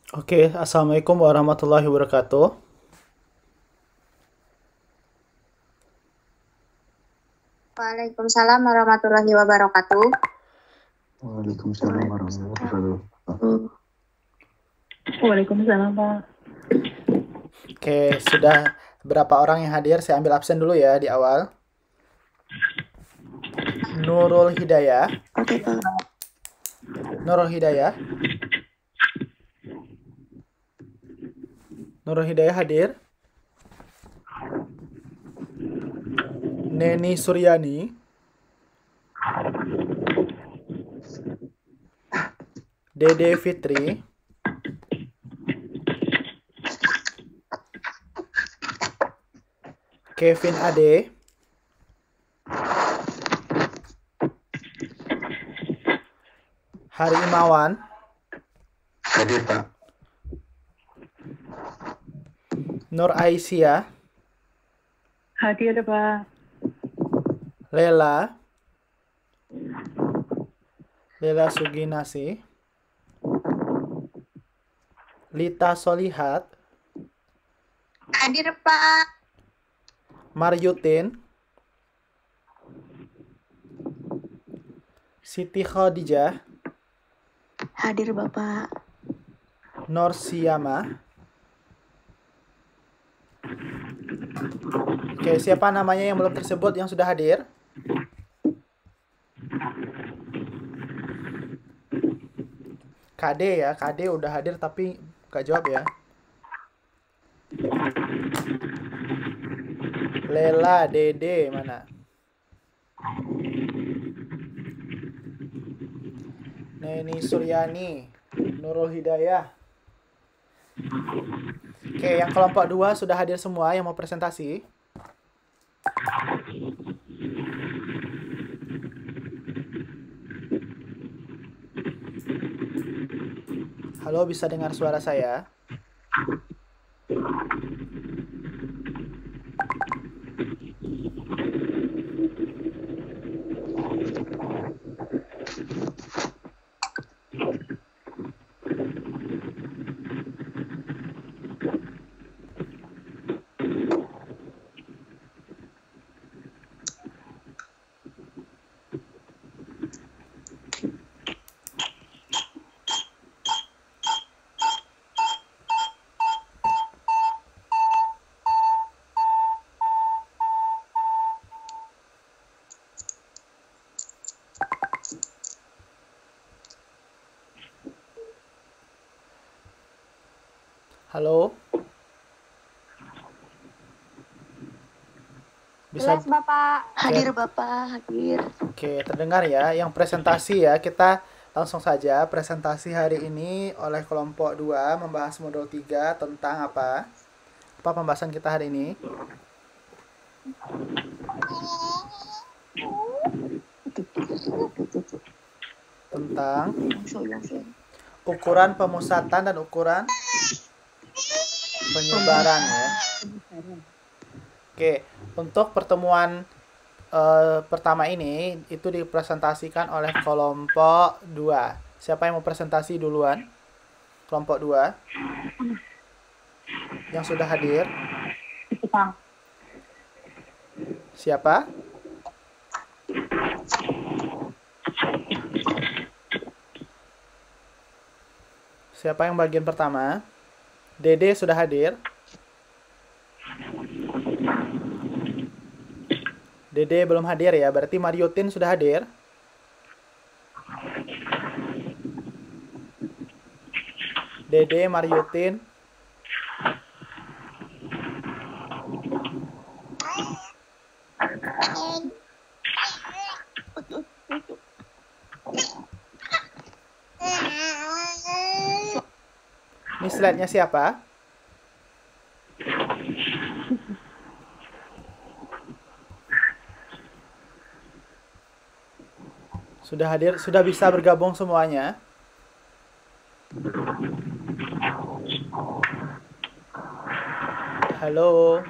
Oke, Assalamualaikum warahmatullahi wabarakatuh. Waalaikumsalam warahmatullahi wabarakatuh. Waalaikumsalam warahmatullahi wabarakatuh. Waalaikumsalam, Pak. Oke, sudah berapa orang yang hadir? Saya ambil absen dulu ya di awal. Nurul Hidayah. Oke, Pak. Nurul Hidayah. Nurul Hidayah hadir. Neni Suryani. Dede Fitri. Kevin Ade. Hari Imawan. Hadir, Pak. Nur Aisyah. Hadir, Pak. Lela. Lela Suginasi. Lita Solihat. Hadir, Pak. Maryutin. Siti Khadijah. Hadir, Bapak. Nur Siyama. Oke, siapa namanya yang belum tersebut yang sudah hadir? KD ya, KD udah hadir tapi gak jawab ya. Lela, Dede, mana? Neni Suryani, Nurul Hidayah. Oke, yang kelompok 2 sudah hadir semua yang mau presentasi. Halo, bisa dengar suara saya? Halo? Bisa. Jelas, Bapak. Hadir, Bapak. Hadir. Oke, terdengar ya. Yang presentasi ya, kita langsung saja. Presentasi hari ini oleh kelompok 2 membahas modul 3 tentang apa? Apa pembahasan kita hari ini? Tentang ukuran pemusatan dan ukuran penyebaran ya. Oke, untuk pertemuan pertama ini itu dipresentasikan oleh kelompok 2. Siapa yang mau presentasi duluan? Kelompok 2 yang sudah hadir. Siapa? Siapa yang bagian pertama? Dede sudah hadir. Dede belum hadir ya, berarti Maryutin sudah hadir. Dede, Maryutin. Ini slide-nya siapa? Sudah hadir, sudah bisa bergabung semuanya. Halo.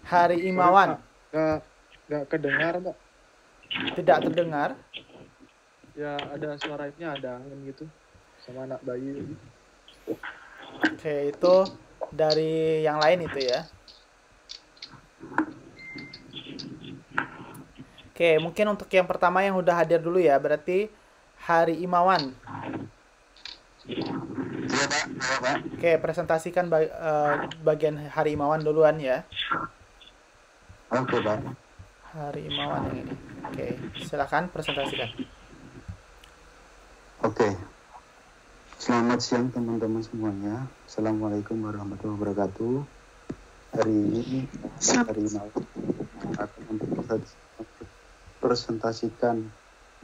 Hari Imawan. Nggak kedengar, Pak. Tidak terdengar. Ya ada suara ini, ada angin gitu sama anak bayi. Oke, itu dari yang lain itu ya. Oke, mungkin untuk yang pertama yang udah hadir dulu ya, berarti Hari Imawan. Iya Pak, iya Pak. Oke, presentasikan bagian Hari Imawan duluan ya. Oke Pak. Hari Imawan yang ini. Oke, silakan presentasikan. Oke. Selamat siang teman-teman semuanya. Assalamualaikum warahmatullahi wabarakatuh. Hari ini hari Imawan akan presentasikan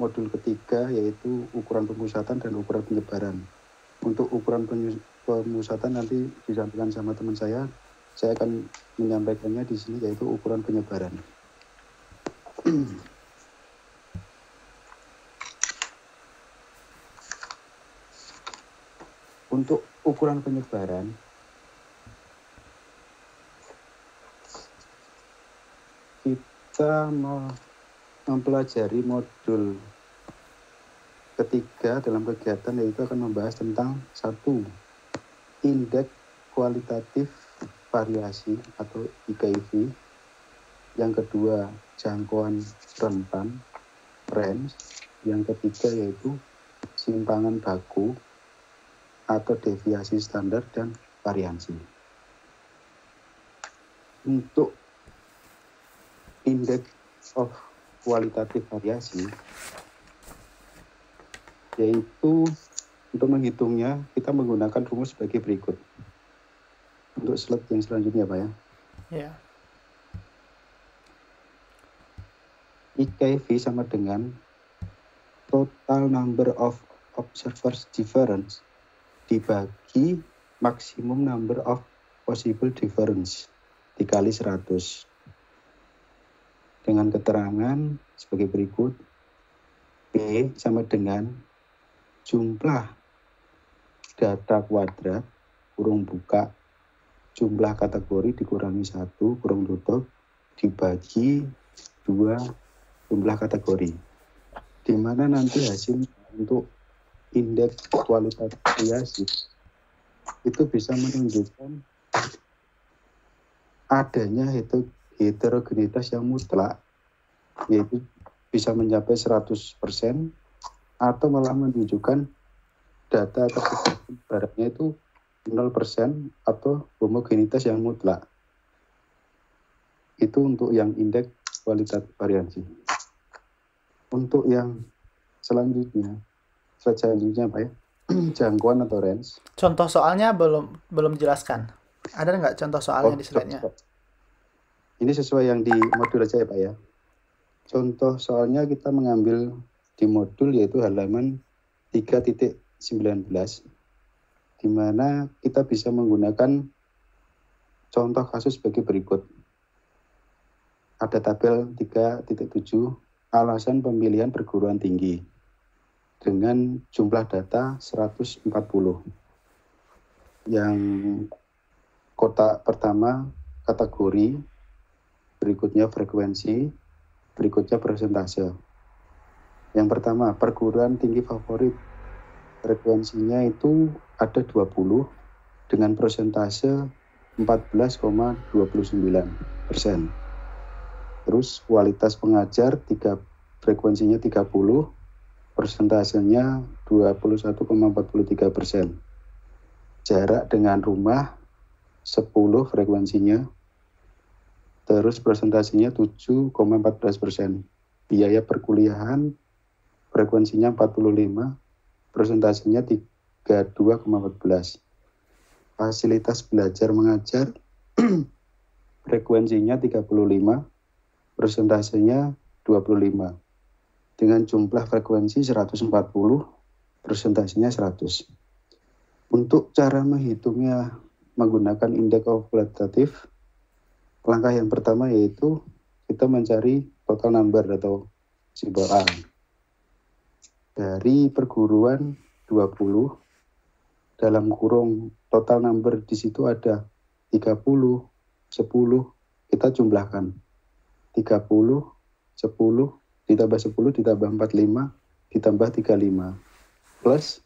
modul ketiga, yaitu ukuran pemusatan dan ukuran penyebaran. Untuk ukuran pemusatan nanti disampaikan sama teman saya akan menyampaikannya di sini, yaitu ukuran penyebaran. Untuk ukuran penyebaran, kita mempelajari modul ketiga dalam kegiatan, yaitu akan membahas tentang satu, indeks kualitatif variasi atau IKV. Yang kedua, jangkauan rentan range. Yang ketiga yaitu simpangan baku atau deviasi standar dan variansi. Untuk indeks of kualitatif variasi, yaitu untuk menghitungnya kita menggunakan rumus sebagai berikut. Untuk slide yang selanjutnya Pak ya. Ya. IKV sama dengan total number of observers difference dibagi maksimum number of possible difference dikali 100. Dengan keterangan sebagai berikut. P sama dengan jumlah data kuadrat kurung buka jumlah kategori dikurangi 1 kurung tutup dibagi 2 jumlah kategori, di mana nanti hasil untuk indeks kualitas variasi itu bisa menunjukkan adanya heterogenitas yang mutlak, yaitu bisa mencapai 100% atau malah menunjukkan data atau barangnya itu 0% atau homogenitas yang mutlak. Itu untuk yang indeks kualitas variasi. Untuk yang selanjutnya Pak ya, jangkauan atau range. Contoh soalnya belum jelaskan. Ada nggak contoh soalnya di slide-nya? Ini sesuai yang di modul aja ya Pak ya. Contoh soalnya kita mengambil di modul yaitu halaman 3.19, di mana kita bisa menggunakan contoh kasus sebagai berikut. Ada tabel 3.7, alasan pemilihan perguruan tinggi dengan jumlah data 140. Yang kotak pertama kategori, berikutnya frekuensi, berikutnya persentase. Yang pertama, perguruan tinggi favorit. Frekuensinya itu ada 20 dengan persentase 14,29%. Terus kualitas pengajar frekuensinya 30, persentasenya 21,43%. Jarak dengan rumah 10 frekuensinya, terus presentasinya 7,14%. Biaya perkuliahan frekuensinya 45, presentasinya 32,14. Fasilitas belajar mengajar frekuensinya 35, presentasinya 25. Dengan jumlah frekuensi 140, presentasinya 100. Untuk cara menghitungnya menggunakan indeks kualitatif, langkah yang pertama yaitu kita mencari total number atau simbol A. Dari perguruan 20, dalam kurung total number di situ ada 30, 10, kita jumlahkan. 30, 10, ditambah 10, ditambah 45, ditambah 35 plus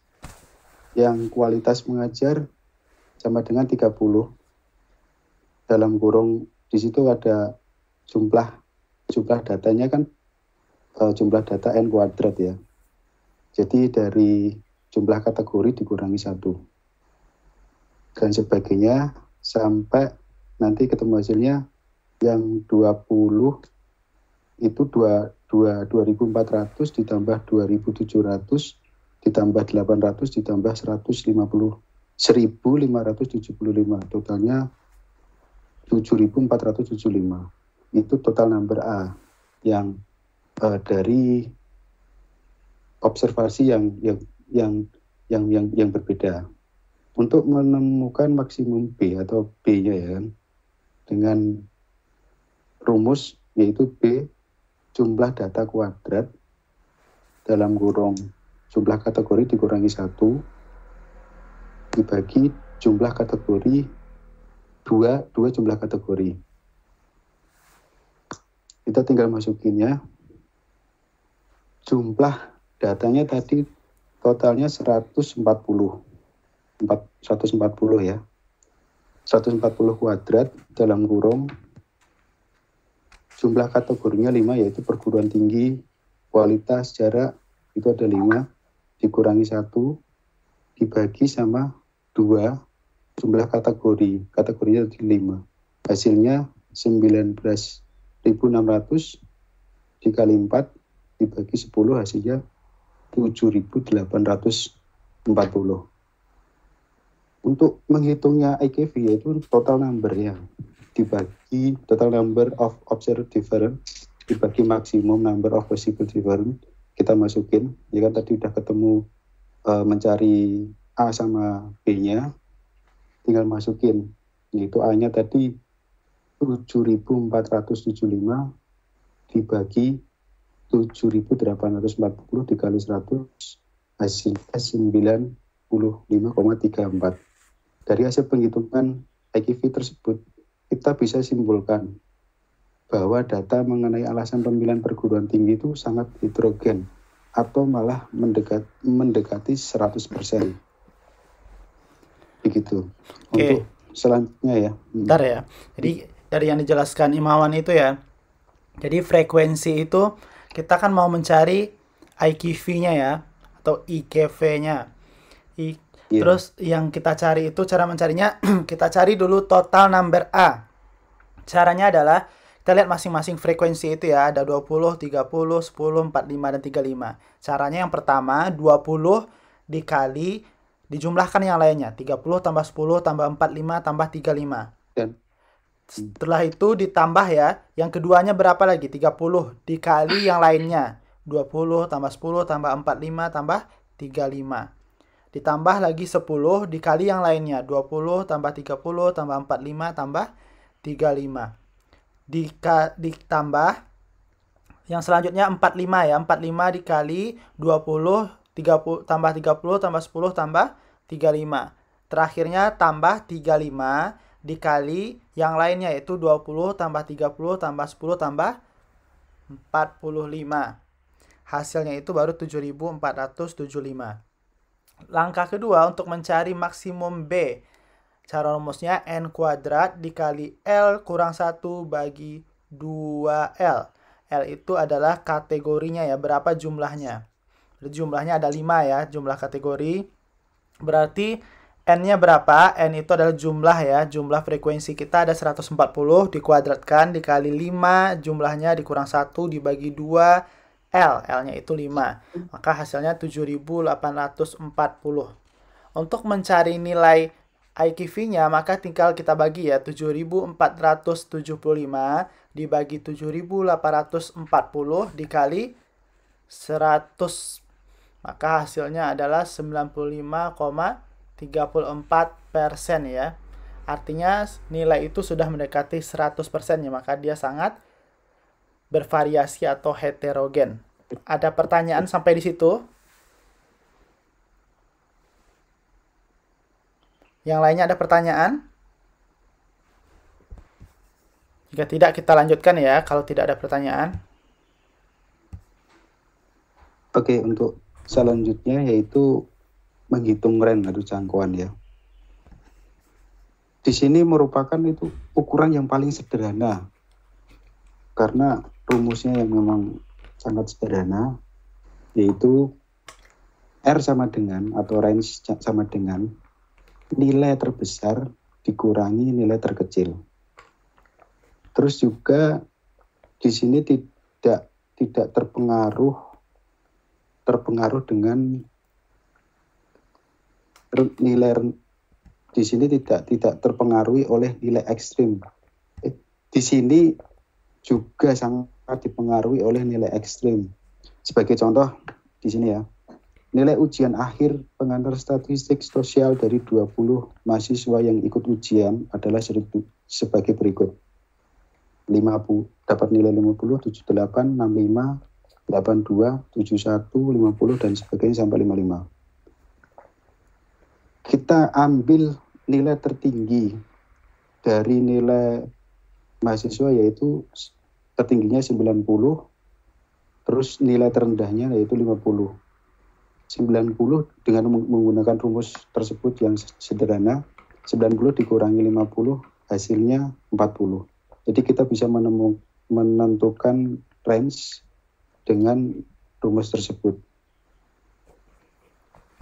yang kualitas mengajar sama dengan 30 dalam kurung di situ ada jumlah datanya kan jumlah data n kuadrat ya. Jadi dari jumlah kategori dikurangi 1 dan sebagainya sampai nanti ketemu hasilnya yang 20 itu 2400 ditambah 2700 ditambah 800 ditambah 1575 totalnya 7475. Itu total number A yang dari observasi yang berbeda. Untuk menemukan maksimum B atau B-nya ya dengan rumus yaitu B jumlah data kuadrat dalam kurung jumlah kategori dikurangi 1 dibagi jumlah kategori 2 jumlah kategori. Kita tinggal masukinnya. Jumlah datanya tadi totalnya 140 ya. 140 kuadrat dalam kurung jumlah kategorinya 5 yaitu perguruan tinggi, kualitas, jarak itu ada 5 dikurangi 1 dibagi sama 2 jumlah kategorinya 5 hasilnya 19.600 dikali 4 dibagi 10 hasilnya 7.840. Untuk menghitungnya IKV yaitu total number ya dibagi total number of observed difference dibagi maximum number of possible difference kita masukin ya kan tadi udah ketemu mencari A sama B-nya tinggal masukin yaitu A-nya tadi 7.475 dibagi 7.840 dikali 100 hasilnya 95,34. Dari hasil penghitungan IKV tersebut kita bisa simpulkan bahwa data mengenai alasan pemilihan perguruan tinggi itu sangat heterogen atau malah mendekati 100%. Begitu. Untuk selanjutnya ya. Bentar ya. Jadi dari yang dijelaskan Imawan itu ya. Jadi frekuensi itu kita kan mau mencari IKV-nya ya atau IKV-nya. Terus yang kita cari itu cara mencarinya kita cari dulu total number A. Caranya adalah kita lihat masing-masing frekuensi itu ya, ada 20, 30, 10, 45 dan 35. Caranya yang pertama 20 dikali dijumlahkan yang lainnya, 30 tambah 10 tambah 45 tambah 35. Setelah itu ditambah ya, yang keduanya berapa lagi? 30 dikali yang lainnya, 20 tambah 10 tambah 45 tambah 35. Ditambah lagi 10 dikali yang lainnya, 20 tambah 30 tambah 45 tambah 35. Ditambah yang selanjutnya 45 ya, 45 dikali 20 30 tambah 30 tambah 10 tambah 35. Terakhirnya tambah 35 dikali yang lainnya yaitu 20 tambah 30 tambah 10 tambah 45. Hasilnya itu baru 7.475. Langkah kedua untuk mencari maksimum B. Cara rumusnya N kuadrat dikali L kurang 1 bagi 2L. L itu adalah kategorinya ya, berapa jumlahnya. Jumlahnya ada 5 ya, jumlah kategori. Berarti N-nya berapa? N itu adalah jumlah ya, jumlah frekuensi kita ada 140 dikuadratkan dikali 5, jumlahnya dikurang 1 dibagi 2, L-nya itu 5. Maka hasilnya 7.840. Untuk mencari nilai IKV-nya, maka tinggal kita bagi ya, 7.475 dibagi 7.840 dikali 100. Maka hasilnya adalah 95,34% ya. Artinya nilai itu sudah mendekati 100% ya, maka dia sangat bervariasi atau heterogen. Ada pertanyaan sampai di situ? Yang lainnya ada pertanyaan? Jika tidak kita lanjutkan ya, kalau tidak ada pertanyaan. Oke, untuk selanjutnya yaitu menghitung rank atau jangkauan ya. Di sini merupakan itu ukuran yang paling sederhana karena rumusnya yang memang sangat sederhana, yaitu R sama dengan atau range sama dengan nilai terbesar dikurangi nilai terkecil. Terus juga di sini tidak terpengaruh dengan nilai, di sini tidak terpengaruhi oleh nilai ekstrim. Di sini juga sangat dipengaruhi oleh nilai ekstrim. Sebagai contoh di sini ya, nilai ujian akhir pengantar statistik sosial dari 20 mahasiswa yang ikut ujian adalah sebagai berikut. 50 dapat nilai 50, 78, 65, 82, 71, 50 dan sebagainya sampai 55. Kita ambil nilai tertinggi dari nilai mahasiswa yaitu tertingginya 90, terus nilai terendahnya yaitu 50. 90 dengan menggunakan rumus tersebut yang sederhana, 90 dikurangi 50 hasilnya 40. Jadi kita bisa menentukan range dengan rumus tersebut.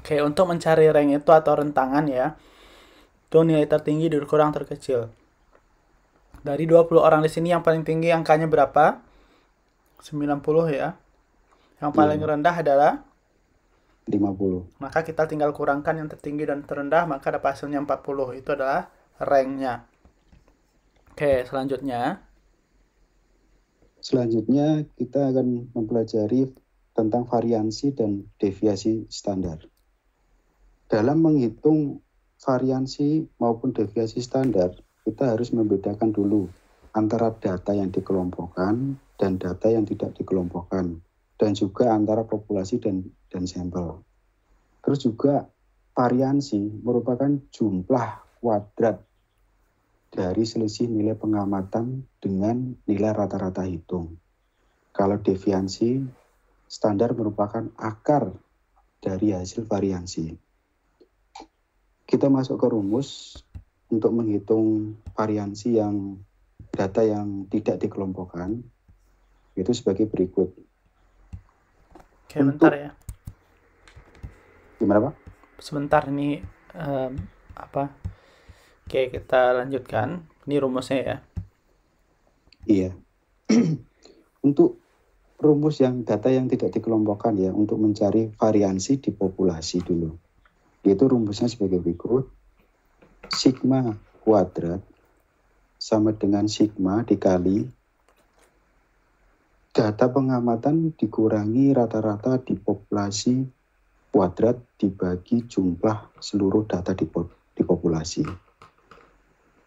Oke, untuk mencari rank itu atau rentangan ya, itu nilai tertinggi dikurang terkecil. Dari 20 orang di sini yang paling tinggi angkanya berapa? 90 ya. Yang paling rendah adalah 50. Maka kita tinggal kurangkan yang tertinggi dan terendah, maka dapat hasilnya 40. Itu adalah ranknya. Oke, selanjutnya kita akan mempelajari tentang variansi dan deviasi standar. Dalam menghitung variansi maupun deviasi standar, kita harus membedakan dulu antara data yang dikelompokkan dan data yang tidak dikelompokkan, dan juga antara populasi dan sampel. Terus juga variansi merupakan jumlah kuadrat dari selisih nilai pengamatan dengan nilai rata-rata hitung. Kalau deviasi standar merupakan akar dari hasil variansi. Kita masuk ke rumus untuk menghitung variansi yang data yang tidak dikelompokkan, itu sebagai berikut. Oke, bentar ya. Gimana Pak? Sebentar ini Oke, kita lanjutkan. Ini rumusnya ya. Iya. Untuk rumus data yang tidak dikelompokkan ya, untuk mencari variansi di populasi dulu. Yaitu rumusnya sebagai berikut. Sigma kuadrat sama dengan sigma dikali data pengamatan dikurangi rata-rata di populasi kuadrat dibagi jumlah seluruh data di populasi.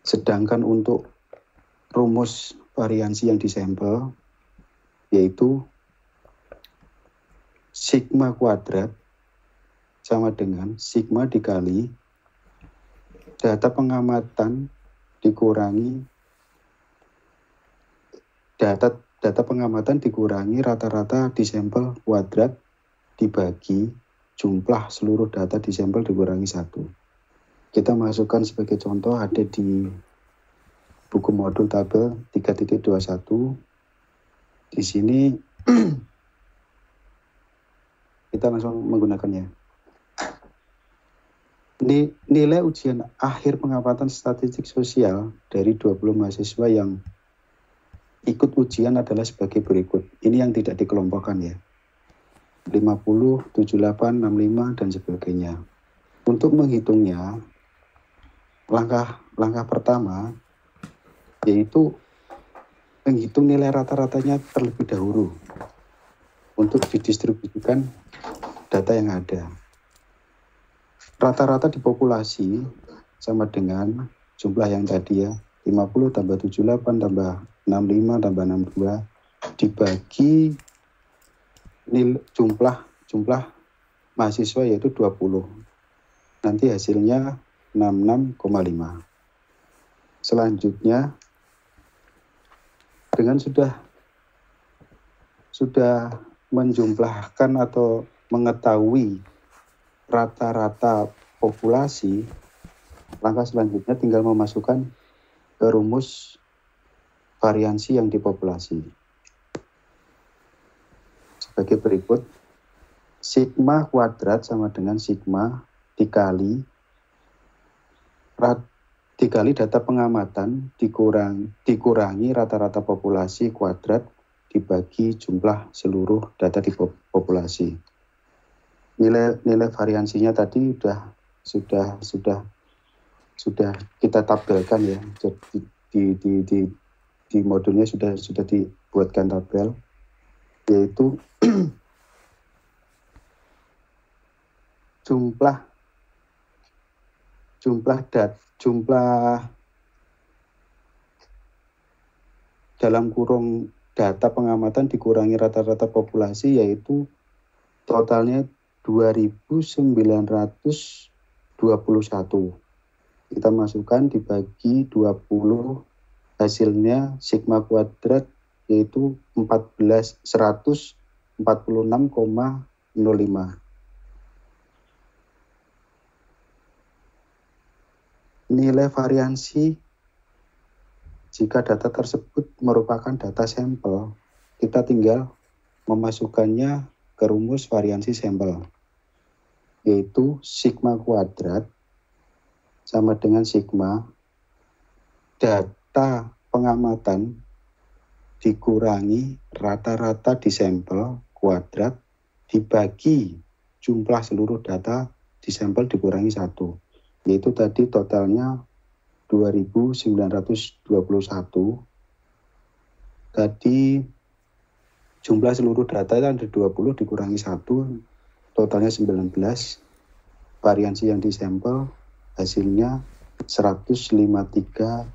Sedangkan untuk rumus variansi yang disampel yaitu sigma kuadrat sama dengan sigma dikali data pengamatan dikurangi data pengamatan dikurangi rata-rata di sampel kuadrat dibagi jumlah seluruh data di sampel dikurangi 1. Kita masukkan sebagai contoh ada di buku modul tabel 3.21. Di sini kita langsung menggunakannya. Nilai ujian akhir pengamatan statistik sosial dari 20 mahasiswa yang ikut ujian adalah sebagai berikut. Ini yang tidak dikelompokkan ya. 50, 78, 65 dan sebagainya. Untuk menghitungnya, langkah pertama yaitu menghitung nilai rata-ratanya terlebih dahulu untuk didistribusikan data yang ada. Rata-rata di populasi sama dengan jumlah yang tadi ya, 50 tambah 78 tambah 65 tambah 62 dibagi jumlah mahasiswa yaitu 20. Nanti hasilnya 66,5. Selanjutnya dengan sudah menjumlahkan atau mengetahui rata-rata populasi, langkah selanjutnya tinggal memasukkan ke rumus variansi yang dipopulasi. Sebagai berikut, sigma kuadrat sama dengan sigma dikali data pengamatan dikurangi rata-rata populasi kuadrat dibagi jumlah seluruh data di populasi. Nilai variansinya tadi sudah kita tabelkan ya. Di modulnya sudah dibuatkan tabel, yaitu jumlah dalam kurung data pengamatan dikurangi rata-rata populasi, yaitu totalnya 2.921. Kita masukkan dibagi 20, hasilnya sigma kuadrat yaitu 146,05. Nilai variansi jika data tersebut merupakan data sampel, kita tinggal memasukkannya ke rumus variansi sampel, yaitu sigma kuadrat sama dengan sigma data pengamatan dikurangi rata-rata di sampel kuadrat dibagi jumlah seluruh data di sampel dikurangi 1. Yaitu tadi totalnya 2.921. Tadi jumlah seluruh data itu ada 20 dikurangi 1, totalnya 19. Variansi yang disampel hasilnya 153,74.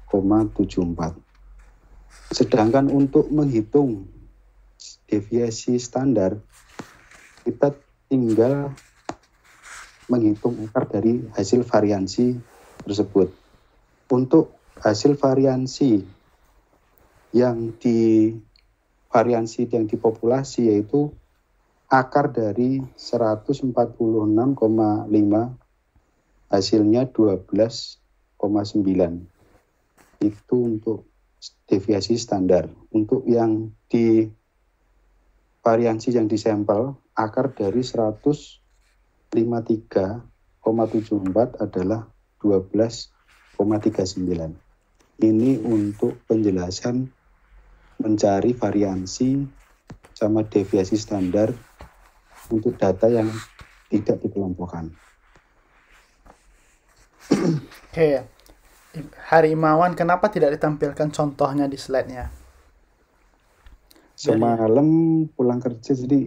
Sedangkan untuk menghitung deviasi standar, kita tinggal menghitung akar dari hasil variansi tersebut. Untuk hasil variansi yang dipopulasi yaitu akar dari 146,5, hasilnya 12,9. Itu untuk deviasi standar. Untuk yang di variansi yang disampel, akar dari 153,74 adalah 12,39. Ini untuk penjelasan mencari variansi sama deviasi standar untuk data yang tidak dikelompokkan. Oke, Harimawan, kenapa tidak ditampilkan contohnya di slide-nya? Semalam pulang kerja jadi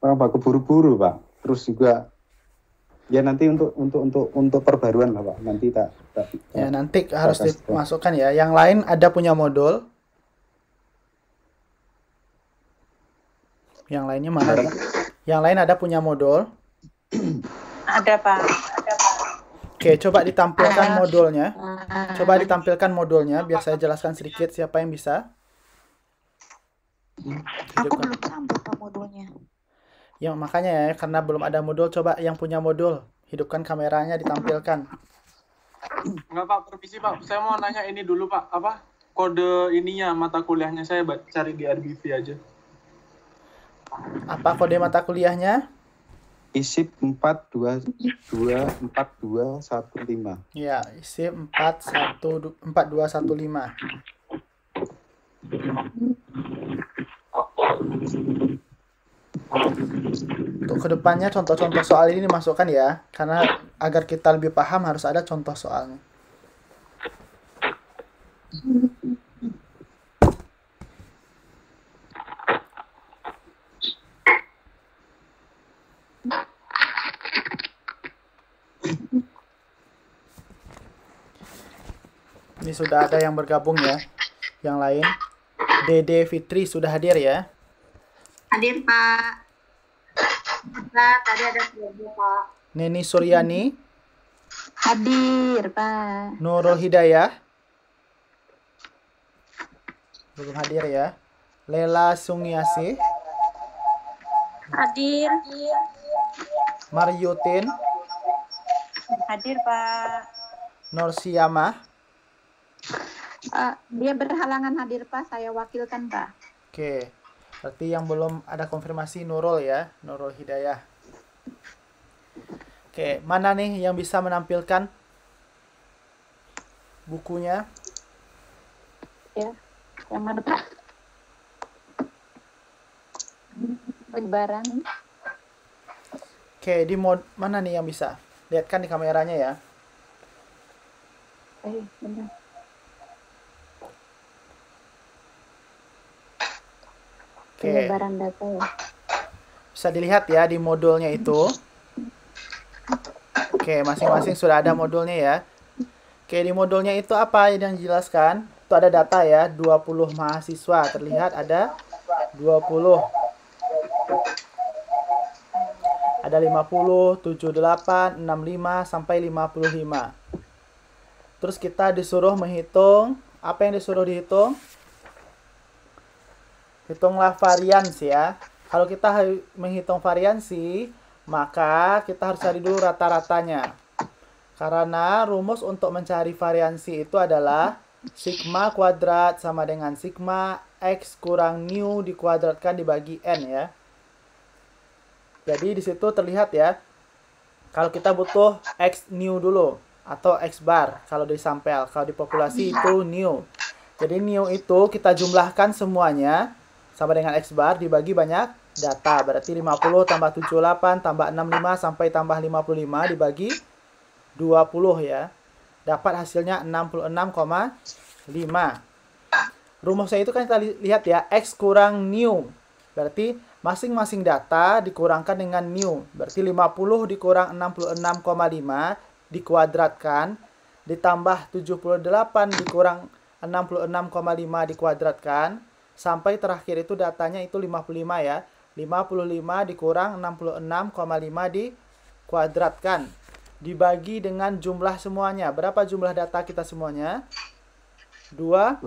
Pak keburu-buru Pak. Terus juga ya nanti untuk perbaruan lah Pak. Nanti ya nanti harus dimasukkan ya. Yang lain ada punya modul. Yang lainnya mana? Yang lain ada punya modul. Ada, Pak. Oke, coba ditampilkan modulnya. Coba ditampilkan modulnya biar saya jelaskan sedikit siapa yang bisa. Aku belum sambut Pak modulnya. Ya, makanya ya, karena belum ada modul, coba yang punya modul, hidupkan kameranya, ditampilkan. Enggak Pak, permisi Pak. Saya mau nanya ini dulu Pak. Apa kode ininya mata kuliahnya saya cari di RBV aja. Apa kode mata kuliahnya? ISIP 42215. Ya, ISIP 4215. Untuk kedepannya contoh-contoh soal ini dimasukkan ya, karena agar kita lebih paham harus ada contoh soalnya. Ini sudah ada yang bergabung ya. Yang lain, Dede Fitri sudah hadir ya. Hadir Pak. Pak, tadi ada keluarga Pak. Neni Suryani, Hadir Pak. Nurul Hidayah, belum hadir ya. Lela Sungiasih, Hadir. Maryutin, Hadir, Pak. Norsiyamah. Dia berhalangan hadir, Pak. Saya wakilkan, Pak. Oke. Berarti yang belum ada konfirmasi Nurul ya, Nurul Hidayah. Oke, mana nih yang bisa menampilkan bukunya? Ya. Yang mana, Pak? Penyebaran. Oke, di mana nih yang bisa? Lihat kan di kameranya ya. Benar. Oke. Penyebaran data ya. Bisa dilihat ya di modulnya itu. Oke, masing-masing sudah ada modulnya ya. Oke, di modulnya itu apa yang dijelaskan? Itu ada data ya, 20 mahasiswa. Terlihat ada 20. Ada 50, 78, 65, sampai 55. Terus kita disuruh menghitung. Apa yang disuruh dihitung? Hitunglah variansi ya. Kalau kita menghitung variansi, maka kita harus cari dulu rata-ratanya. Karena rumus untuk mencari variansi itu adalah sigma kuadrat sama dengan sigma x kurang nu dikuadratkan dibagi n ya. Jadi di situ terlihat ya, kalau kita butuh x nu dulu atau x bar kalau di sampel, kalau di populasi itu nu. Jadi nu itu kita jumlahkan semuanya sama dengan x bar dibagi banyak data. Berarti 50 tambah 78 tambah 65 sampai tambah 55 dibagi 20 ya. Dapat hasilnya 66,5. Rumusnya itu kan kita lihat ya, x kurang nu. Berarti masing-masing data dikurangkan dengan nu. Berarti 50 dikurang 66,5 dikuadratkan ditambah 78 dikurang 66,5 dikuadratkan sampai terakhir itu datanya itu 55 ya. 55 dikurang 66,5 dikuadratkan dibagi dengan jumlah semuanya. Berapa jumlah data kita semuanya? 20.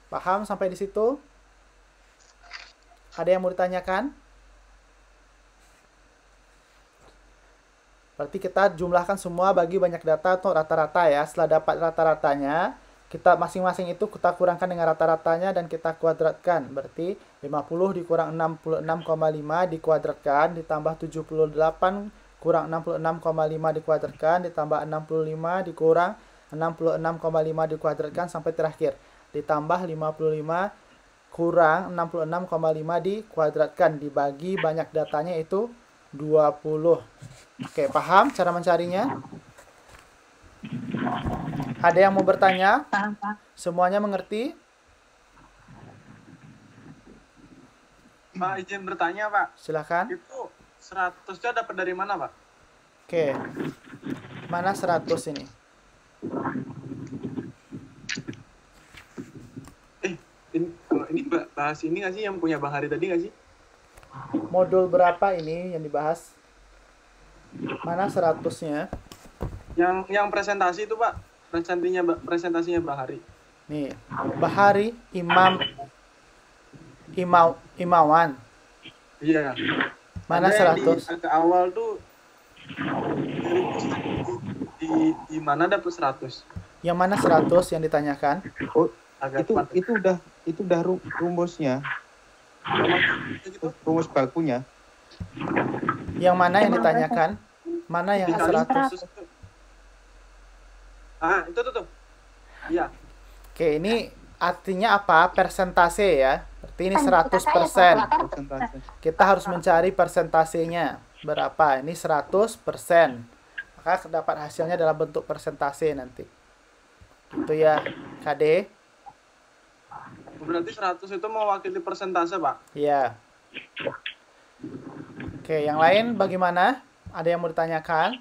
Paham sampai di situ? Ada yang mau ditanyakan? Berarti kita jumlahkan semua bagi banyak data atau rata-rata ya. Setelah dapat rata-ratanya, kita masing-masing itu kita kurangkan dengan rata-ratanya dan kita kuadratkan. Berarti 50 dikurang 66,5 dikuadratkan ditambah 78 kurang 66,5 dikuadratkan ditambah 65 dikurang 66,5 dikuadratkan sampai terakhir ditambah 55 kurang 66,5 dikuadratkan dibagi banyak datanya itu 20. Oke, paham cara mencarinya? Ada yang mau bertanya? Paham, Pak. Semuanya mengerti? Pak, izin bertanya, Pak. Silakan. Itu 100-nya dapat dari mana, Pak? Oke. Mana 100 ini? Ini bahas ini nggak sih yang punya Bang Hari tadi nggak sih? Modul berapa ini yang dibahas? Mana 100-nya? Yang presentasi itu, Pak. Presentasinya Bang Hari. Nih, Bahari Imawan. Iya. Mana Ada 100? Yang di awal tuh di mana dapat 100? Yang mana 100 yang ditanyakan? Oh, Agak itu udah rumusnya, gitu. rumus bakunya. Yang mana yang ditanyakan? Mana yang Dikali 100? 100 itu. Ah, itu tuh. Iya. Oke, ini artinya apa? Persentase ya. Berarti ini 100%. Persentase. Kita harus mencari persentasenya. Berapa? Ini 100%. Maka dapat hasilnya dalam bentuk persentase nanti. Itu ya, KD. Berarti 100 itu mewakili persentase, Pak. Iya. Oke, yang lain bagaimana? Ada yang mau ditanyakan?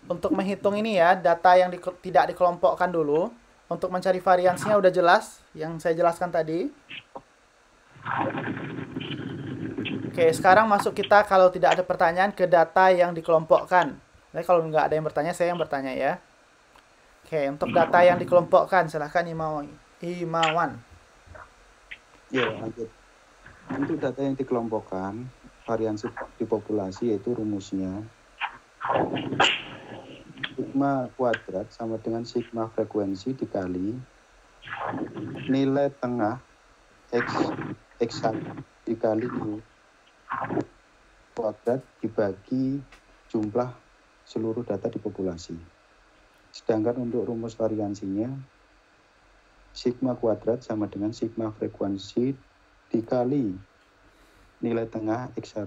Untuk menghitung ini ya, data yang tidak dikelompokkan dulu. Untuk mencari variansinya udah jelas, yang saya jelaskan tadi. Oke, sekarang masuk kita kalau tidak ada pertanyaan ke data yang dikelompokkan. Jadi kalau nggak ada yang bertanya, saya yang bertanya ya. Oke, untuk data yang dikelompokkan, silahkan Imawan. Ya, lanjut. Untuk data yang dikelompokkan, variansi di populasi yaitu rumusnya sigma kuadrat sama dengan sigma frekuensi dikali nilai tengah X1 dikali U kuadrat dibagi jumlah seluruh data di populasi. Sedangkan untuk rumus variansinya, sigma kuadrat sama dengan sigma frekuensi dikali nilai tengah X1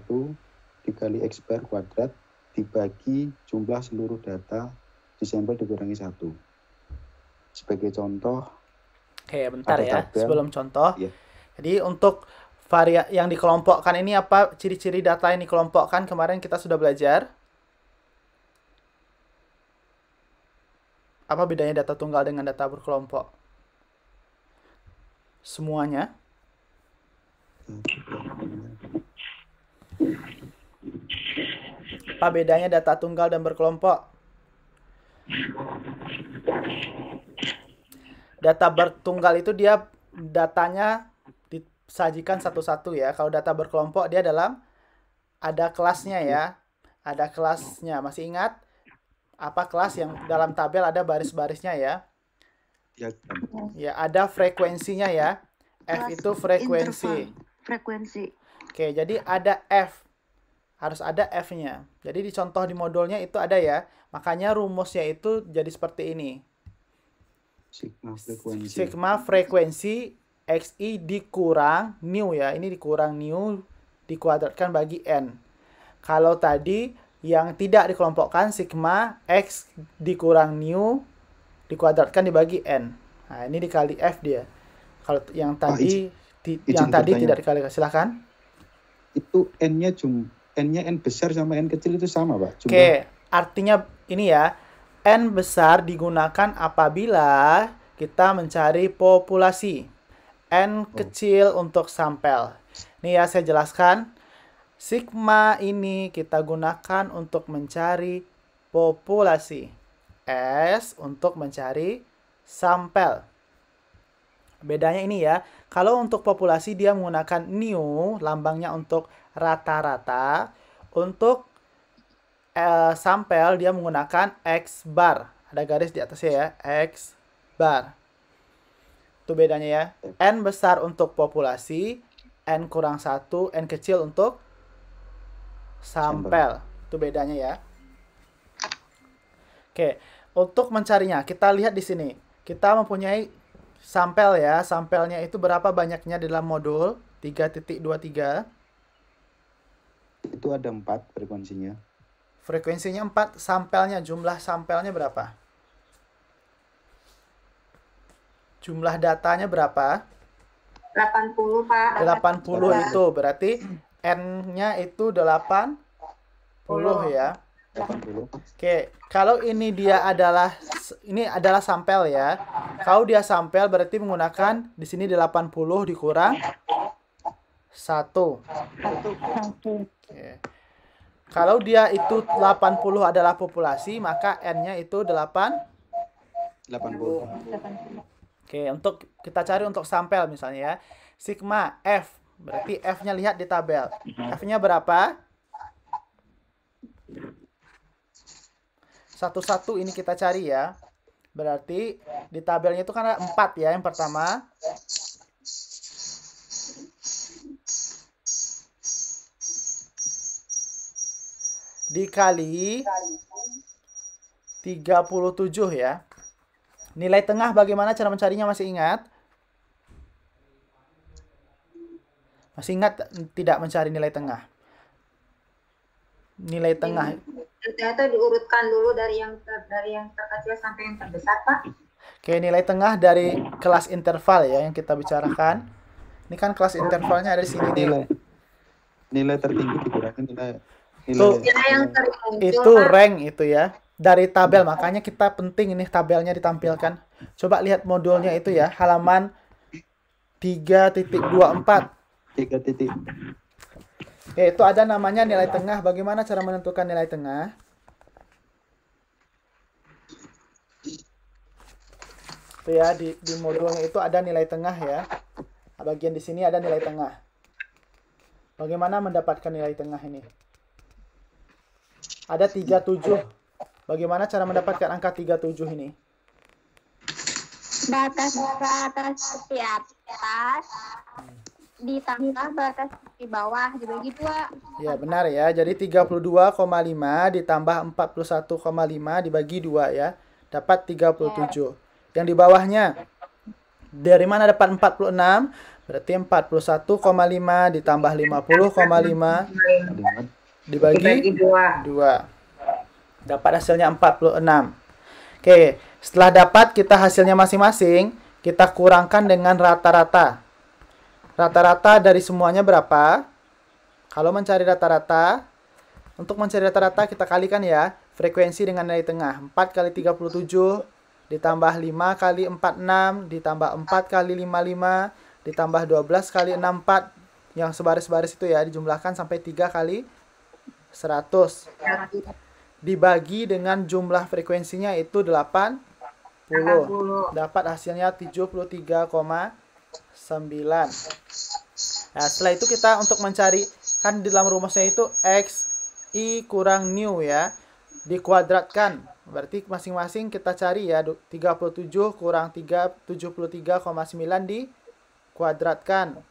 dikali X bar kuadrat dibagi jumlah seluruh data di sampel dikurangi 1. Sebagai contoh, Oke, bentar ada ya, tabel. sebelum contoh. Ya. Jadi untuk yang dikelompokkan ini apa ciri-ciri data yang dikelompokkan kemarin kita sudah belajar. Apa bedanya data tunggal dengan data berkelompok? Semuanya. Apa bedanya data tunggal dan berkelompok? Data bertunggal itu dia datanya disajikan satu-satu ya. Kalau data berkelompok dia ada kelasnya ya. Ada kelasnya. Masih ingat apa kelas yang dalam tabel ada baris-barisnya ya? Ya, ada frekuensinya ya. F itu frekuensi. Frekuensi. Oke, jadi ada F. Harus ada F-nya. Jadi di contoh di modulnya itu ada ya. Makanya rumusnya itu jadi seperti ini. Sigma frekuensi XI dikurang nu ya. Ini dikurang nu dikuadratkan bagi N. Kalau tadi yang tidak dikelompokkan sigma X dikurang nu dikuadratkan dibagi N. Nah, ini dikali F dia. Kalau yang tadi tidak dikali, silakan. Itu N-nya N besar sama N kecil itu sama, Pak? Oke, artinya ini ya, N besar digunakan apabila kita mencari populasi. N kecil untuk sampel. Ini ya saya jelaskan. Sigma ini kita gunakan untuk mencari populasi. S untuk mencari sampel. Bedanya ini ya, kalau untuk populasi dia menggunakan nu, lambangnya untuk rata-rata. Untuk sampel dia menggunakan X bar. Ada garis di atasnya ya, X bar. Itu bedanya ya. N besar untuk populasi, N kurang 1, N kecil untuk sampel. Itu bedanya ya. Oke, untuk mencarinya kita lihat di sini. Kita mempunyai sampel ya. Sampelnya itu berapa banyaknya di dalam modul 3.23? Itu ada 4 frekuensinya. Frekuensinya 4, sampelnya, jumlah sampelnya berapa? Jumlah datanya berapa? 80, Pak. 80 itu berarti N-nya itu 80 ya. 80. Oke, kalau ini adalah sampel ya. Kalau dia sampel berarti menggunakan di sini 80 dikurang 1. Oke. Kalau dia itu 80 adalah populasi, maka N-nya itu 80. Oke, untuk kita cari untuk sampel misalnya ya. Sigma F, berarti F-nya lihat di tabel. F-nya berapa? 1 ini kita cari ya. Berarti di tabelnya itu kan ada 4 ya yang pertama. Dikali 37 ya. Nilai tengah bagaimana cara mencarinya, masih ingat? Masih ingat tidak mencari nilai tengah? Nilai tengah. Ternyata diurutkan dulu dari yang terkecil sampai yang terbesar, Pak. Oke, nilai tengah dari kelas interval ya yang kita bicarakan. Ini kan kelas intervalnya ada di sini nih. Nilai tertinggi dikurangi nilai yang itu rank itu ya. Dari tabel, makanya kita penting ini tabelnya ditampilkan. Coba lihat modulnya itu ya, halaman 3.24. 3. Oke, itu ada namanya nilai tengah. Bagaimana cara menentukan nilai tengah? Itu ya, di modulnya itu ada nilai tengah ya. bagian di sini ada nilai tengah. Bagaimana mendapatkan nilai tengah ini? Ada 37. Bagaimana cara mendapatkan angka 37 ini? Batas di atas ditambah batas di bawah dibagi 2. Ya, benar ya. Jadi 32,5 ditambah 41,5 dibagi 2 ya. Dapat 37. Yang di bawahnya, dari mana dapat 46? Berarti 41,5 ditambah 50,5 dibagi 2. Dapat hasilnya 46. Oke, setelah dapat kita hasilnya masing-masing, kita kurangkan dengan rata-rata. Rata-rata dari semuanya berapa? Kalau mencari rata-rata, untuk mencari rata-rata kita kalikan ya, frekuensi dengan nilai tengah. 4 kali 37, ditambah 5 kali 46, ditambah 4 kali 55, ditambah 12 kali 64, yang sebaris-baris itu ya, dijumlahkan sampai 3 kali 100. Dibagi dengan jumlah frekuensinya itu 80. Dapat hasilnya 73,9. Nah, setelah itu kita untuk mencari, kan di dalam rumusnya itu X, I kurang nu ya, dikuadratkan. Berarti masing-masing kita cari ya, 37 kurang 73,9 dikuadratkan.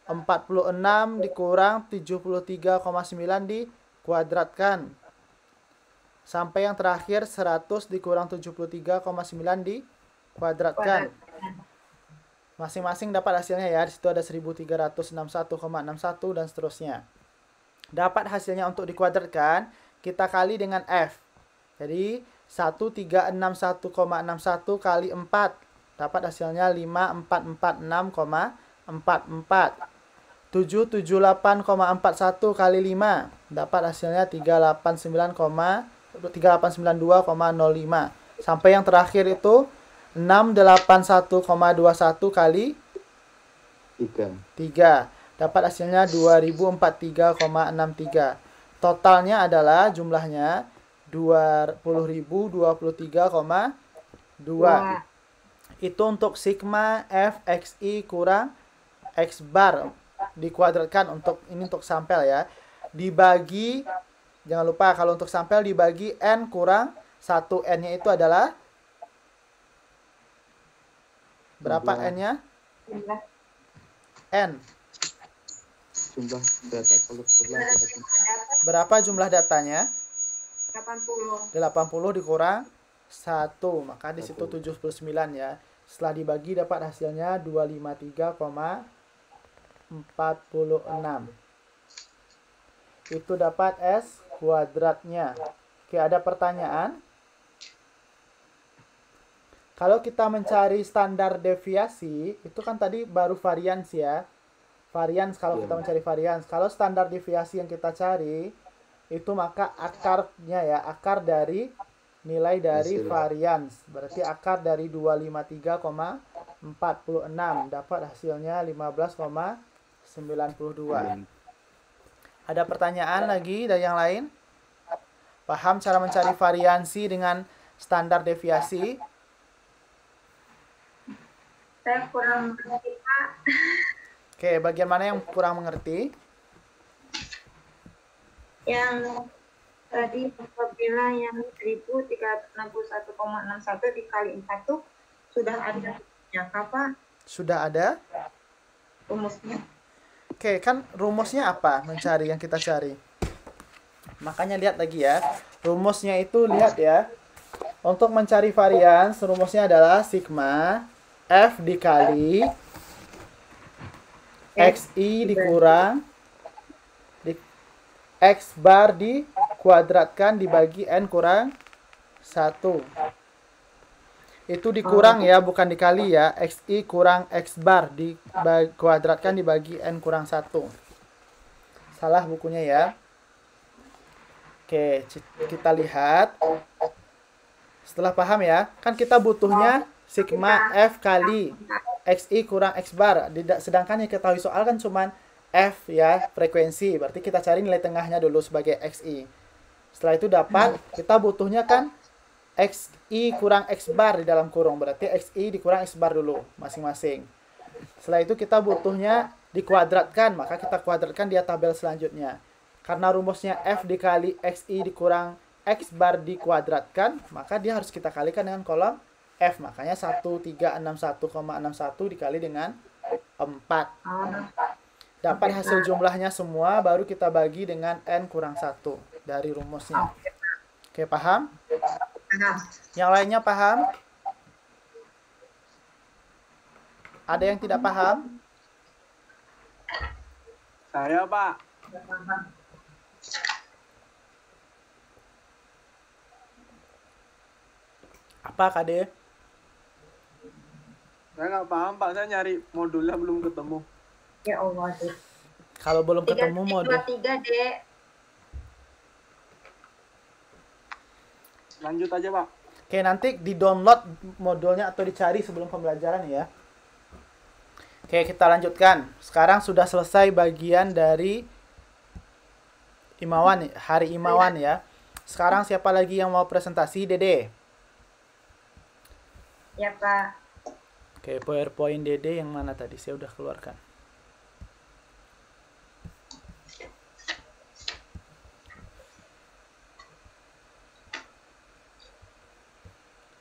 46 dikurang 73,9 dikuadratkan. Sampai yang terakhir 100 dikurang 73,9 dikuadratkan. Masing-masing dapat hasilnya ya. Di situ ada 1361,61 dan seterusnya. Dapat hasilnya untuk dikuadratkan, kita kali dengan F. Jadi 1361,61 kali 4. Dapat hasilnya 5446,44. 778,41 kali 5. Dapat hasilnya 3892,05. Sampai yang terakhir itu 681,21 kali 3. Dapat hasilnya 2043,63. Totalnya adalah jumlahnya 20.023,2. Itu untuk sigma F XI kurang X bar dikuadratkan, untuk ini untuk sampel ya. Dibagi, jangan lupa kalau untuk sampel dibagi N kurang 1. N-nya itu adalah berapa N-nya? N. Jumlah data Berapa jumlah datanya? 80. 80 dikurang 1. Maka di situ 79 ya. Setelah dibagi dapat hasilnya 253,46. Itu dapat S kuadratnya. Oke, ada pertanyaan? Kalau kita mencari standar deviasi, itu kan tadi baru varians ya. Varians kalau kita mencari varians. Kalau standar deviasi yang kita cari, itu maka akarnya ya, akar dari nilai dari varians. Berarti akar dari 253,46. Dapat hasilnya 15,92. Ada pertanyaan lagi dari yang lain? Paham cara mencari variansi dengan standar deviasi? Saya kurang mengerti, Pak. Oke, bagian mana yang kurang mengerti? Yang tadi Bapak bilang yang 1361,61 dikali 4 tuh sudah ada ya, Pak? Sudah ada? Rumusnya. Oke, kan rumusnya apa mencari yang kita cari? Makanya lihat lagi ya. Rumusnya itu lihat ya. Untuk mencari varians, rumusnya adalah sigma F dikali XI dikurang X bar dikuadratkan dibagi N kurang 1. Itu dikurang ya, bukan dikali ya. XI kurang X bar dikuadratkan dibagi N kurang 1. Salah bukunya ya. Oke, kita lihat. Setelah paham ya, kan kita butuhnya sigma F kali XI kurang X bar. Sedangkan yang kita tahu soal kan cuman F ya, frekuensi. Berarti kita cari nilai tengahnya dulu sebagai XI. Setelah itu dapat, kita butuhnya kan XI kurang X bar di dalam kurung. Berarti XI dikurang X bar dulu masing-masing. Setelah itu kita butuhnya dikuadratkan, maka kita kuadratkan dia tabel selanjutnya. Karena rumusnya F dikali XI dikurang X bar dikuadratkan, maka dia harus kita kalikan dengan kolom F. Makanya 1361,61 dikali dengan 4. Dapat hasil jumlahnya semua, baru kita bagi dengan N kurang 1 dari rumusnya. Oke, paham? Yang lainnya paham? Ada yang tidak paham? Saya, Pak. Apa, Kade? Saya nggak paham, Pak. Saya nyari modulnya belum ketemu. Ya Allah, Dek. Kalau belum ketemu modul. 3,23, Dek. Lanjut aja, Pak. Oke, nanti di-download modulnya atau dicari sebelum pembelajaran ya. Oke, kita lanjutkan. Sekarang sudah selesai bagian dari Imawan, hari Imawan ya. Sekarang siapa lagi yang mau presentasi? Dede. Ya, Pak. Oke, PowerPoint Dede yang mana tadi? Saya udah keluarkan.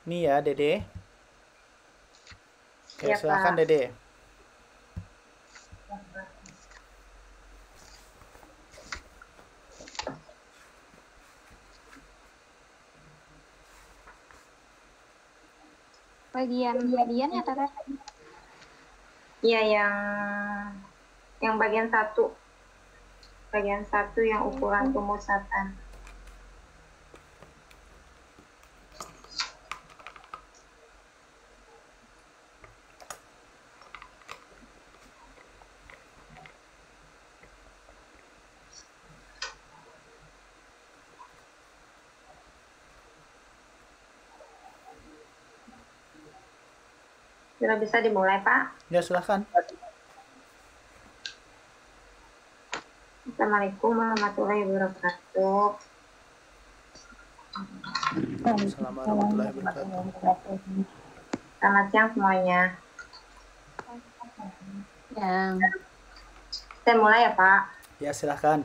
Ini ya, Dede. Oke, Ya, silakan Pak. Dede. Bagian median ya, Tata? Iya, yang bagian 1. Bagian 1 yang ukuran pemusatan. Sudah bisa dimulai, Pak? Ya, silakan. Assalamualaikum warahmatullahi wabarakatuh. Assalamualaikum warahmatullahi wabarakatuh. Selamat siang semuanya. Yang Saya mulai ya, Pak. Ya, silakan.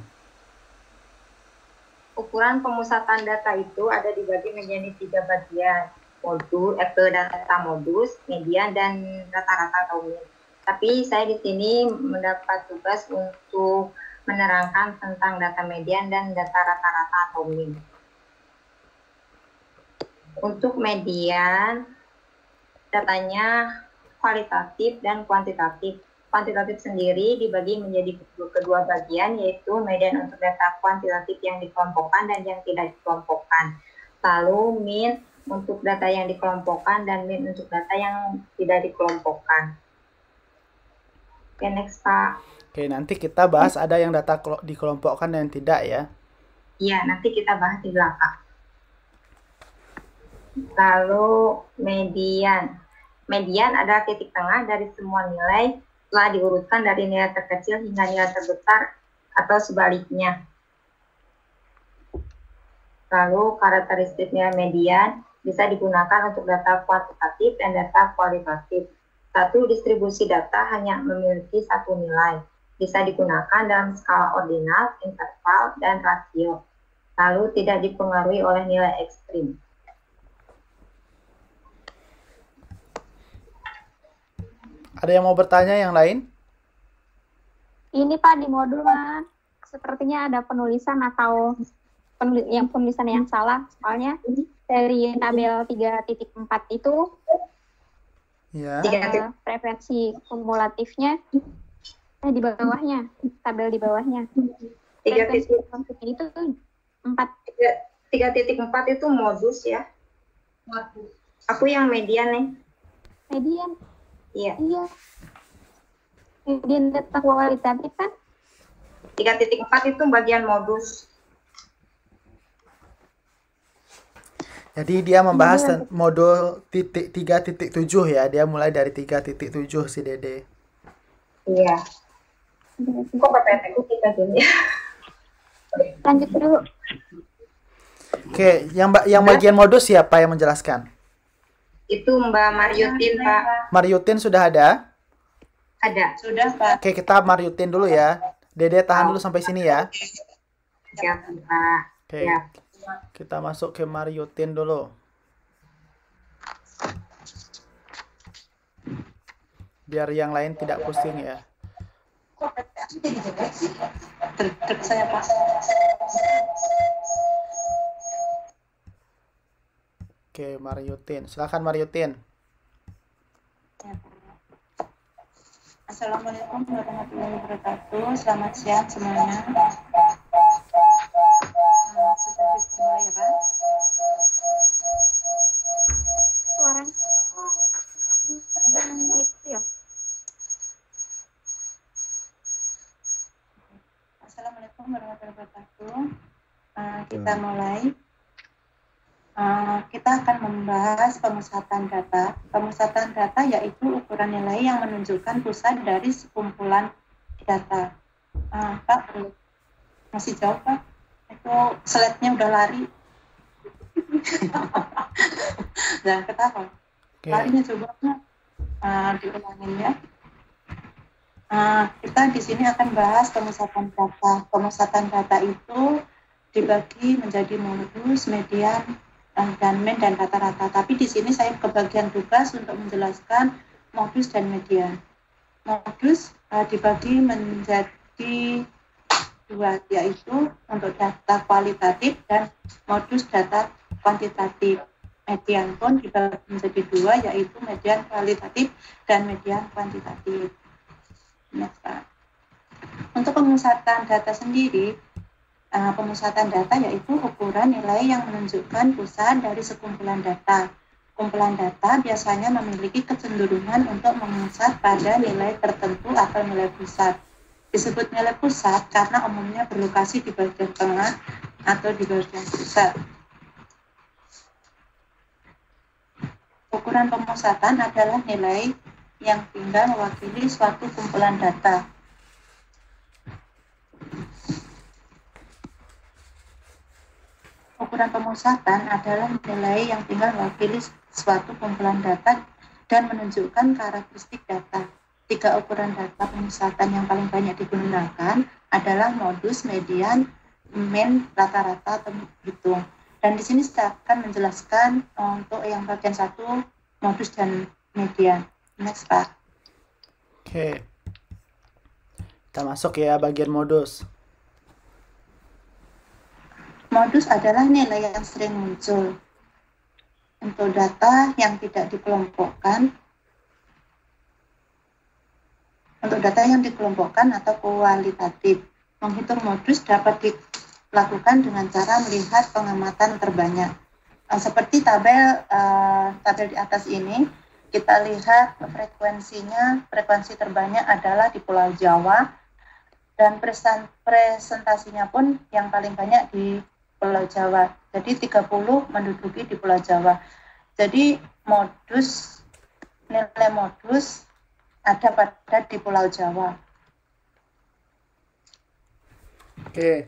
Ukuran pemusatan data itu ada dibagi menjadi 3 bagian. Modul, data modus, median, dan rata-rata atau min. Tapi saya di sini mendapat tugas untuk menerangkan tentang data median dan data rata-rata atau min. Untuk median, datanya kualitatif dan kuantitatif. Kuantitatif sendiri dibagi menjadi kedua bagian, yaitu median untuk data kuantitatif yang dikelompokkan dan yang tidak dikelompokkan. Lalu min untuk data yang dikelompokkan dan min untuk data yang tidak dikelompokkan. Oke, next, Pak. Oke, nanti kita bahas ada yang data dikelompokkan dan tidak ya. Iya, nanti kita bahas di belakang. Lalu median. Median adalah titik tengah dari semua nilai telah diurutkan dari nilai terkecil hingga nilai terbesar atau sebaliknya. Lalu karakteristik nilai median bisa digunakan untuk data kuantitatif dan data kualitatif. Satu distribusi data hanya memiliki satu nilai. Bisa digunakan dalam skala ordinal, interval, dan rasio. Lalu tidak dipengaruhi oleh nilai ekstrim. Ada yang mau bertanya yang lain? ini Pak di modul Mas, sepertinya ada penulisan atau penulisan yang salah. Soalnya dari tabel 3.4 itu Ya. frekuensi kumulatifnya di bawahnya, tabel di bawahnya. 3.4 itu 4. 3.4 itu modus ya. Aku yang median nih. Median. Iya. Iya. Median data kualitatif kan? 3.4 itu bagian modus. Jadi dia membahas modul 3.7 ya. Dia mulai dari 3.7 si Dede. Iya. Kok PPT kita gini? Lanjut dulu. Oke, yang bagian modus siapa yang menjelaskan? Itu Mbak Maryutin, Pak. Maryutin sudah ada? Ada. Sudah, Pak. Oke, kita Mariutin dulu ya. Dede tahan dulu sampai sini ya. Ya, Pak. Oke, Ya. kita masuk ke Mariutin dulu. Biar yang lain tidak pusing ya. Deg saya, Pak. Oke, Mariutin. Silakan Mariutin. Assalamualaikum warahmatullahi wabarakatuh. Selamat siang semuanya. Sudah dimulai ya, Pak? Assalamualaikum warahmatullahi wabarakatuh. Kita mulai. Kita akan membahas pemusatan data. Pemusatan data yaitu ukuran nilai yang menunjukkan pusat dari sekumpulan data. Pak, masih jauh, Pak? Itu slide-nya udah lari. Jangan ketawa. Oke. Larinya coba diulangin ya. Kita di sini akan bahas pemusatan data. Pemusatan data itu dibagi menjadi modus, median, dan mean dan rata-rata. Tapi di sini saya kebagian tugas untuk menjelaskan modus dan median. Modus dibagi menjadi dua, yaitu untuk data kualitatif dan modus data kuantitatif. Median pun dibagi menjadi dua, yaitu median kualitatif dan median kuantitatif. Next, Pak. Untuk pemusatan data sendiri, pemusatan data yaitu ukuran nilai yang menunjukkan pusat dari sekumpulan data. Kumpulan data biasanya memiliki kecenderungan untuk memusat pada nilai tertentu atau nilai pusat. Disebut nilai pusat karena umumnya berlokasi di bagian tengah atau di bagian pusat. Ukuran pemusatan adalah nilai yang tinggal mewakili suatu kumpulan data. Ukuran pemusatan adalah nilai yang tinggal mewakili suatu kumpulan data dan menunjukkan karakteristik data. Tiga ukuran data pemusatan yang paling banyak digunakan adalah modus, median, mean, rata-rata, atau hitung. Dan di sini saya akan menjelaskan untuk yang bagian satu, modus dan median. Next, Pak. Oke. Kita masuk ya bagian modus. Modus adalah nilai yang sering muncul untuk data yang tidak dikelompokkan, untuk data yang dikelompokkan atau kualitatif. Menghitung modus dapat dilakukan dengan cara melihat pengamatan terbanyak. Seperti tabel di atas ini, kita lihat frekuensi terbanyak adalah di Pulau Jawa, dan presentasinya pun yang paling banyak di Pulau Jawa. Jadi 30 menduduki di Pulau Jawa. Jadi nilai modus ada pada di Pulau Jawa. Oke.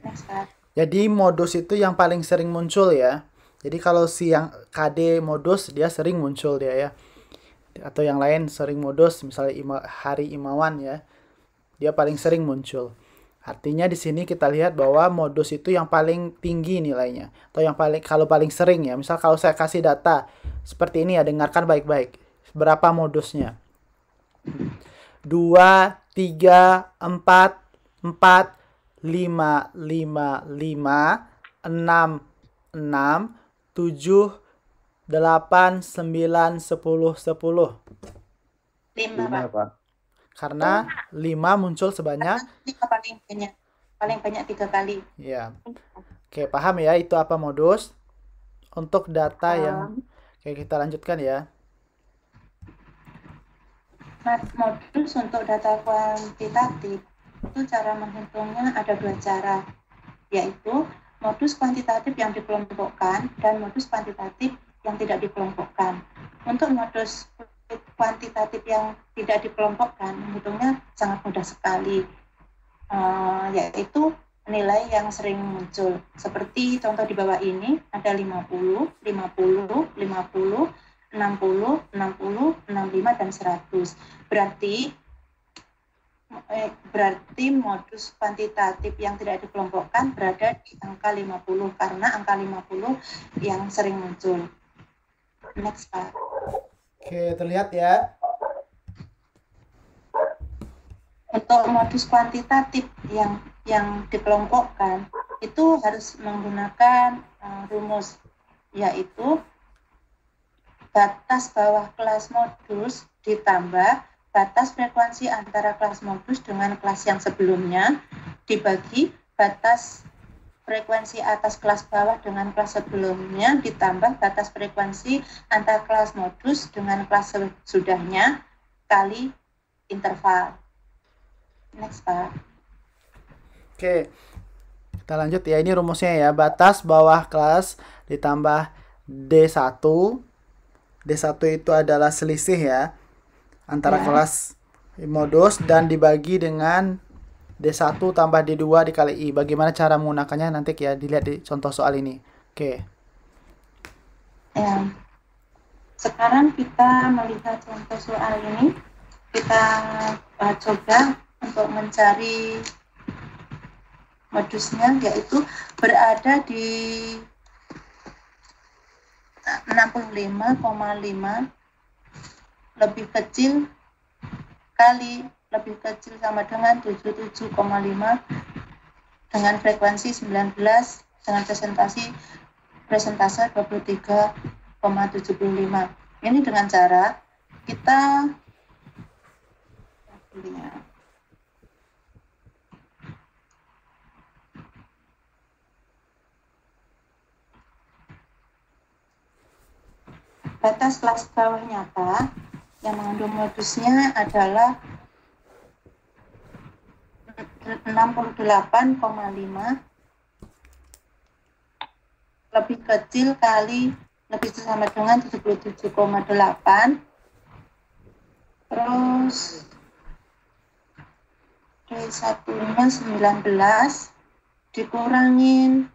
Jadi modus itu yang paling sering muncul ya. Jadi kalau si yang KD modus dia sering muncul dia ya. Atau yang lain sering modus, misalnya hari Imawan ya. Dia paling sering muncul. Artinya di sini kita lihat bahwa modus itu yang paling tinggi nilainya, atau yang kalau paling sering ya. Misal kalau saya kasih data seperti ini ya, dengarkan baik-baik. Berapa modusnya? 2, 3, 4, 4, 5, 5, 5, 6, 6, 7, 8, 9, 10, 10. 5, Pak. Karena 5 muncul sebanyak paling banyak 3 kali. ya. Oke, paham ya itu apa modus? Untuk data yang kita lanjutkan ya. Modus untuk data kuantitatif itu cara menghitungnya ada 2 cara, yaitu modus kuantitatif yang dikelompokkan dan modus kuantitatif yang tidak dikelompokkan. Untuk modus kuantitatif yang tidak dikelompokkan, menghitungnya sangat mudah sekali, yaitu nilai yang sering muncul. Seperti contoh di bawah ini, ada 50, 50, 50, 60, 60, 65, dan 100. Berarti berarti modus kuantitatif yang tidak dikelompokkan berada di angka 50 karena angka 50 yang sering muncul. Next, Pak. Oke, terlihat ya. Untuk modus kuantitatif yang dikelompokkan itu harus menggunakan rumus, yaitu batas bawah kelas modus ditambah batas frekuensi antara kelas modus dengan kelas yang sebelumnya dibagi batas frekuensi atas kelas bawah dengan kelas sebelumnya ditambah batas frekuensi antara kelas modus dengan kelas sesudahnya kali interval. Next, Pak. Oke, kita lanjut ya. Ini rumusnya ya. Batas bawah kelas ditambah D1. D1 itu adalah selisih ya antara kelas modus dan dibagi dengan D1 tambah D2 dikali I. Bagaimana cara menggunakannya nanti ya dilihat di contoh soal ini. Oke. Ya. Sekarang kita melihat contoh soal ini. Kita coba untuk mencari modusnya, yaitu berada di 65,5 lebih kecil kali lebih kecil sama dengan 77,5 dengan frekuensi 19 dengan presentase 23,75. Ini dengan cara kita batas kelas bawah nyata yang mengandung modusnya adalah 68,5 lebih kecil kali lebih sama dengan 77,8, terus D1-nya 19 dikurangin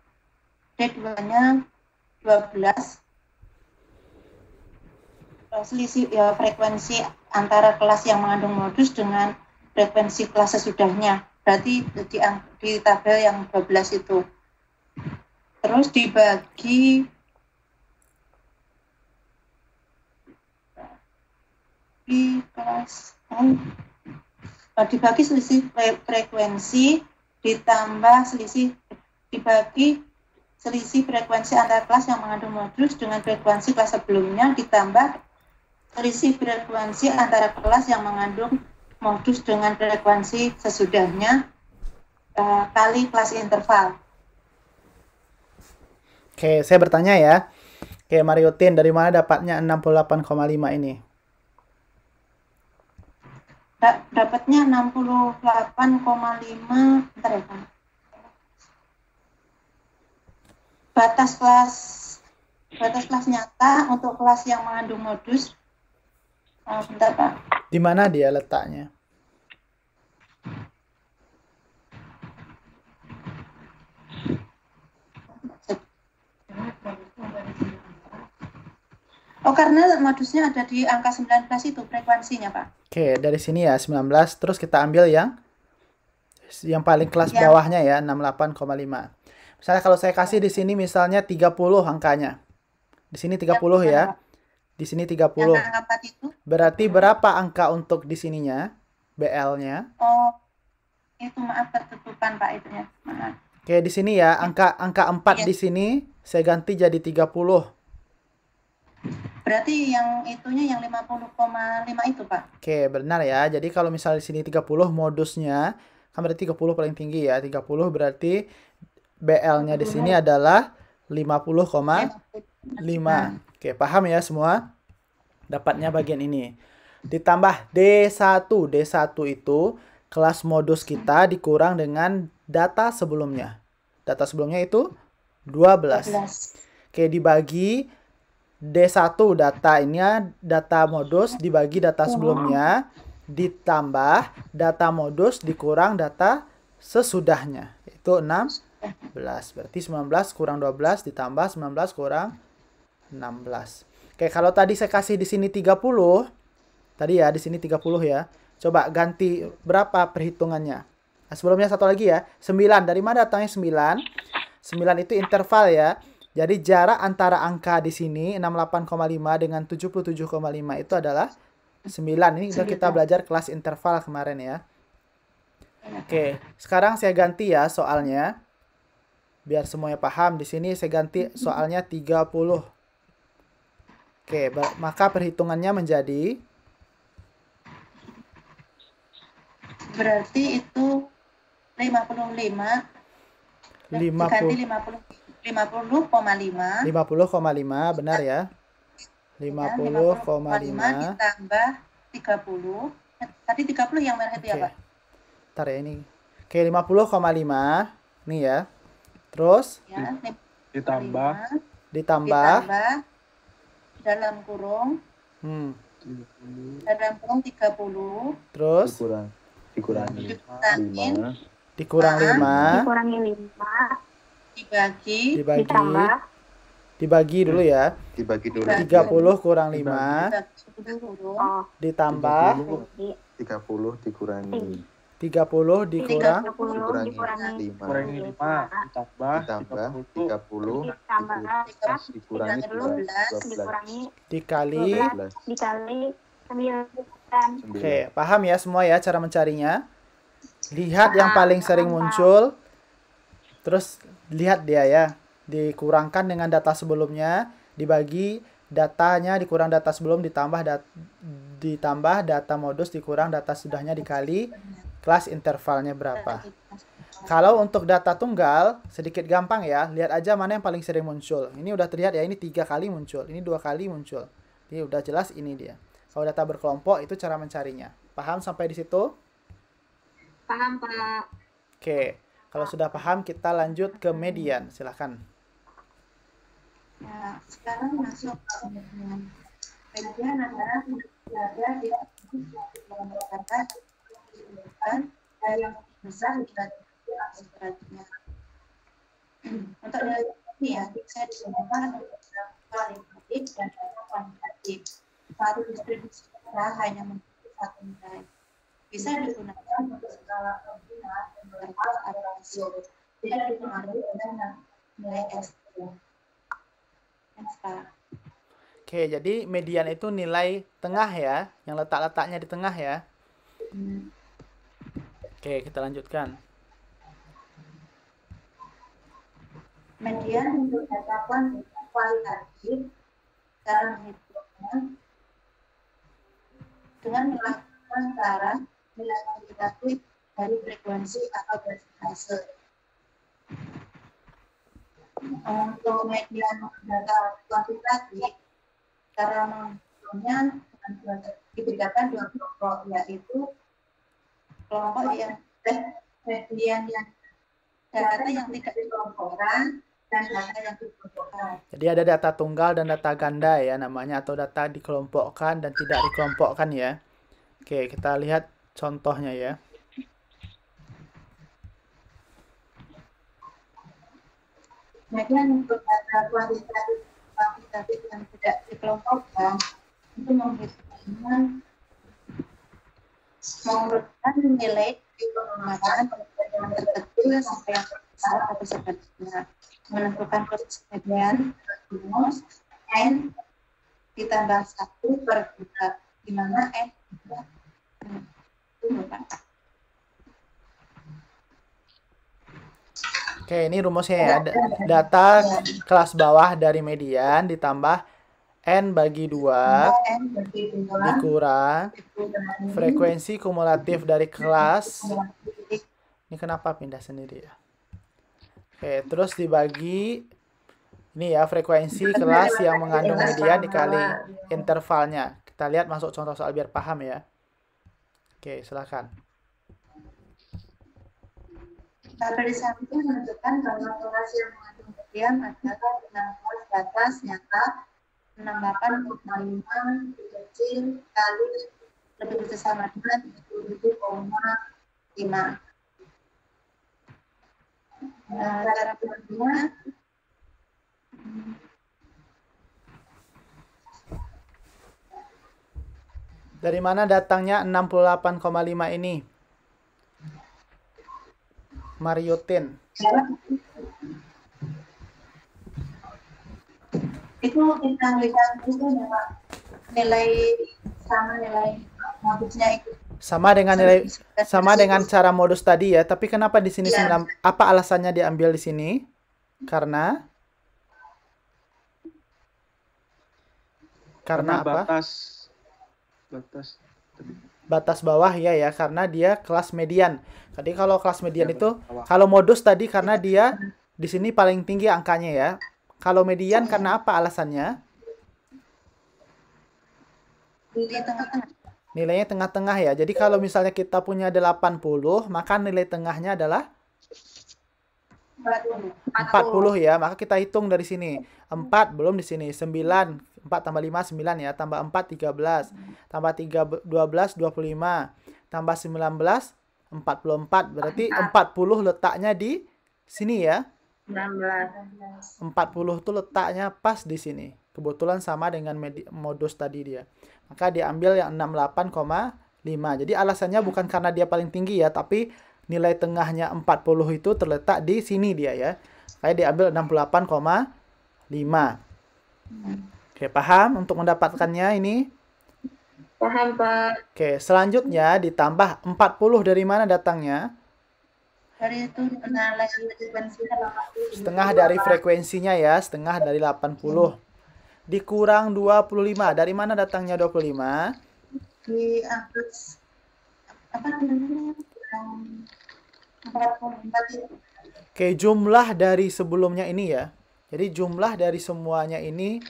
D2-nya 12. Selisih ya, frekuensi antara kelas yang mengandung modus dengan frekuensi kelas sesudahnya. Berarti di tabel yang 12 itu. Terus dibagi di kelas dibagi selisih frekuensi ditambah dibagi selisih frekuensi antara kelas yang mengandung modus dengan frekuensi kelas sebelumnya ditambah selisih frekuensi antara kelas yang mengandung modus dengan frekuensi sesudahnya kali kelas interval. Oke, saya bertanya ya. Oke, Mariotin, dari mana dapatnya 68,5 ini? Dapatnya 68,5, bentar ya, Pak. Batas kelas nyata untuk kelas yang mengandung modus. Bentar, Pak. Di mana dia letaknya? Oh, karena modusnya ada di angka 19 itu frekuensinya, Pak. Oke, dari sini ya 19, terus kita ambil yang paling kelas bawahnya ya, 68,5. Misalnya kalau saya kasih di sini misalnya 30 angkanya. Di sini 30 ya. Di sini 30. Berarti berapa angka untuk di sininya? BL-nya? Oh, itu maaf tertutupan, Pak, itunya. Maaf. Oke, di sini ya, angka 4 di sini saya ganti jadi 30. Berarti yang itunya yang 50,5 itu, Pak. Oke, benar ya. Jadi kalau misalnya di sini 30 modusnya, kan berarti 30 paling tinggi ya. 30 berarti BL-nya di sini adalah 50,5. Oke, paham ya semua? Dapatnya bagian ini. Ditambah D1. D1 itu kelas modus kita dikurang dengan data sebelumnya. Data sebelumnya itu 12. Oke, dibagi D1 data ini data modus dibagi data sebelumnya ditambah data modus dikurang data sesudahnya. Itu 16. Berarti 19 kurang 12 ditambah 19 kurang 16. Oke, kalau tadi saya kasih di sini 30, tadi ya di sini 30 ya. Coba ganti berapa perhitungannya. Nah, sebelumnya satu lagi ya. 9. Dari mana datangnya 9? 9 itu interval ya. Jadi jarak antara angka di sini 68,5 dengan 77,5 itu adalah 9. Ini udah kita belajar kelas interval kemarin ya. Oke, sekarang saya ganti ya soalnya. Biar semuanya paham, di sini saya ganti soalnya 30. Oke, maka perhitungannya menjadi Berarti itu 55 diganti 50,5 50,5 benar ya. 50,5 ditambah 30. Tadi 30 yang merah itu ya, Pak? Ntar ya ini. Oke, 50,5 nih ya. Terus Ya, Ditambah ditambah dalam kurung hmm, 30. terus dikurangi Dikurangin 5 dikurang 5 Dikurangi 5, dibagi dulu ya. dibagi dulu 30 kurang 5 dibagi kurung oh, ditambah 30 dikurangi 30 dikurang 30 dikurangi kurangi 5 5 ditambah ditambah 30 ditambah dikurangi 12 dikurangi dikali 12 dikali 9. Oke, paham ya semua ya cara mencarinya. Lihat yang paling sering muncul. Terus lihat dia ya. Dikurangkan dengan data sebelumnya, dibagi datanya dikurang data sebelum ditambah data modus dikurang data sudahnya dikali kelas intervalnya berapa. Kalau untuk data tunggal sedikit gampang ya. Lihat aja mana yang paling sering muncul. Ini udah terlihat ya, ini 3 kali muncul, ini 2 kali muncul. Ini udah jelas ini dia. Kalau data berkelompok itu cara mencarinya. Paham sampai di situ? Paham, Pak. Oke, kalau sudah paham kita lanjut ke median. Silahkan. Nah, sekarang masuk ke median adalah berada di kata yang besar dibagi beratnya. Untuk nilai ini ya, bisa digunakan untuk kualitatif dan kuantitatif. Satu distribusi hanya memiliki satu nilai. Bisa digunakan untuk skala koordinat dan berapa atau rasio. Tidak dipengaruhi dengan nilai S. Oke, jadi median itu nilai tengah ya, yang letak-letaknya di tengah ya. Oke, kita lanjutkan. Median untuk data kualitatif cara menghitungnya dengan melakukan cara nilai kuantitatif dari frekuensi atau persentase. Untuk median data kuantitatif, cara menghitungnya dibedakan dua kelompok, yaitu kelompok yang median yang data yang tidak dikelompokkan dan data yang dikelompokkan. Jadi ada data tunggal dan data ganda ya namanya, atau data dikelompokkan dan tidak dikelompokkan ya. Oke, kita lihat contohnya ya. Median untuk data kuantitatif yang tidak dikelompokkan itu mengurutkan nilai di penggunaan yang terkecil sampai yang terbesar atau sebaliknya, menentukan posisi median rumus n ditambah 1 per 2, di mana n itu bukan. Oke, ini rumusnya ya. Data kelas bawah dari median ditambah N bagi 2 dikurang frekuensi kumulatif dari kelas. Ini kenapa pindah sendiri ya? Oke, terus dibagi ini ya frekuensi kelas yang mengandung median dikali intervalnya. Kita lihat masuk contoh soal biar paham ya. Oke, silakan. Tabel di samping menunjukkan bahwa kelas yang mengandung median adalah dengan kelas batas nyata 68,5 kecil kali lebih besar sama dengan 37,5. Cara pembagiannya Dari mana datangnya 68,5 ini? Mariotin. Itu kita lihat itu ya Pak, nilai sama nilai modusnya itu. Sama dengan cara modus tadi ya, tapi kenapa di sini Iya. apa alasannya diambil di sini? Karena Karena apa? Batas bawah ya, karena dia kelas median. Tadi kalau kelas median Ya, itu, batas bawah. kalau modus tadi karena dia di sini paling tinggi angkanya ya. Kalau median karena apa alasannya? Di tengah-tengah. Nilainya tengah-tengah ya. Jadi kalau misalnya kita punya 80, maka nilai tengahnya adalah 40 ya. Maka kita hitung dari sini. 4 belum di sini. 9. 4 tambah 5, 9 ya. Tambah 4, 13. Tambah 3, 12, 25. Tambah 19, 44. Berarti 40 letaknya di sini ya. 40 itu letaknya pas di sini. Kebetulan sama dengan modus tadi dia. Maka diambil yang 68,5. Jadi alasannya bukan karena dia paling tinggi ya, tapi nilai tengahnya 40 itu terletak di sini dia ya. Kayak diambil 68,5. Oke, paham untuk mendapatkannya ini? Paham, Pak. Oke, selanjutnya ditambah 40 dari mana datangnya? Dari itu nilai frekuensinya 80. Setengah dari frekuensinya ya, setengah dari 80. Dikurang 25. Dari mana datangnya 25? Di atas apa namanya? 44 itu. Oke, jumlah dari sebelumnya ini ya. Jadi jumlah dari semuanya ini,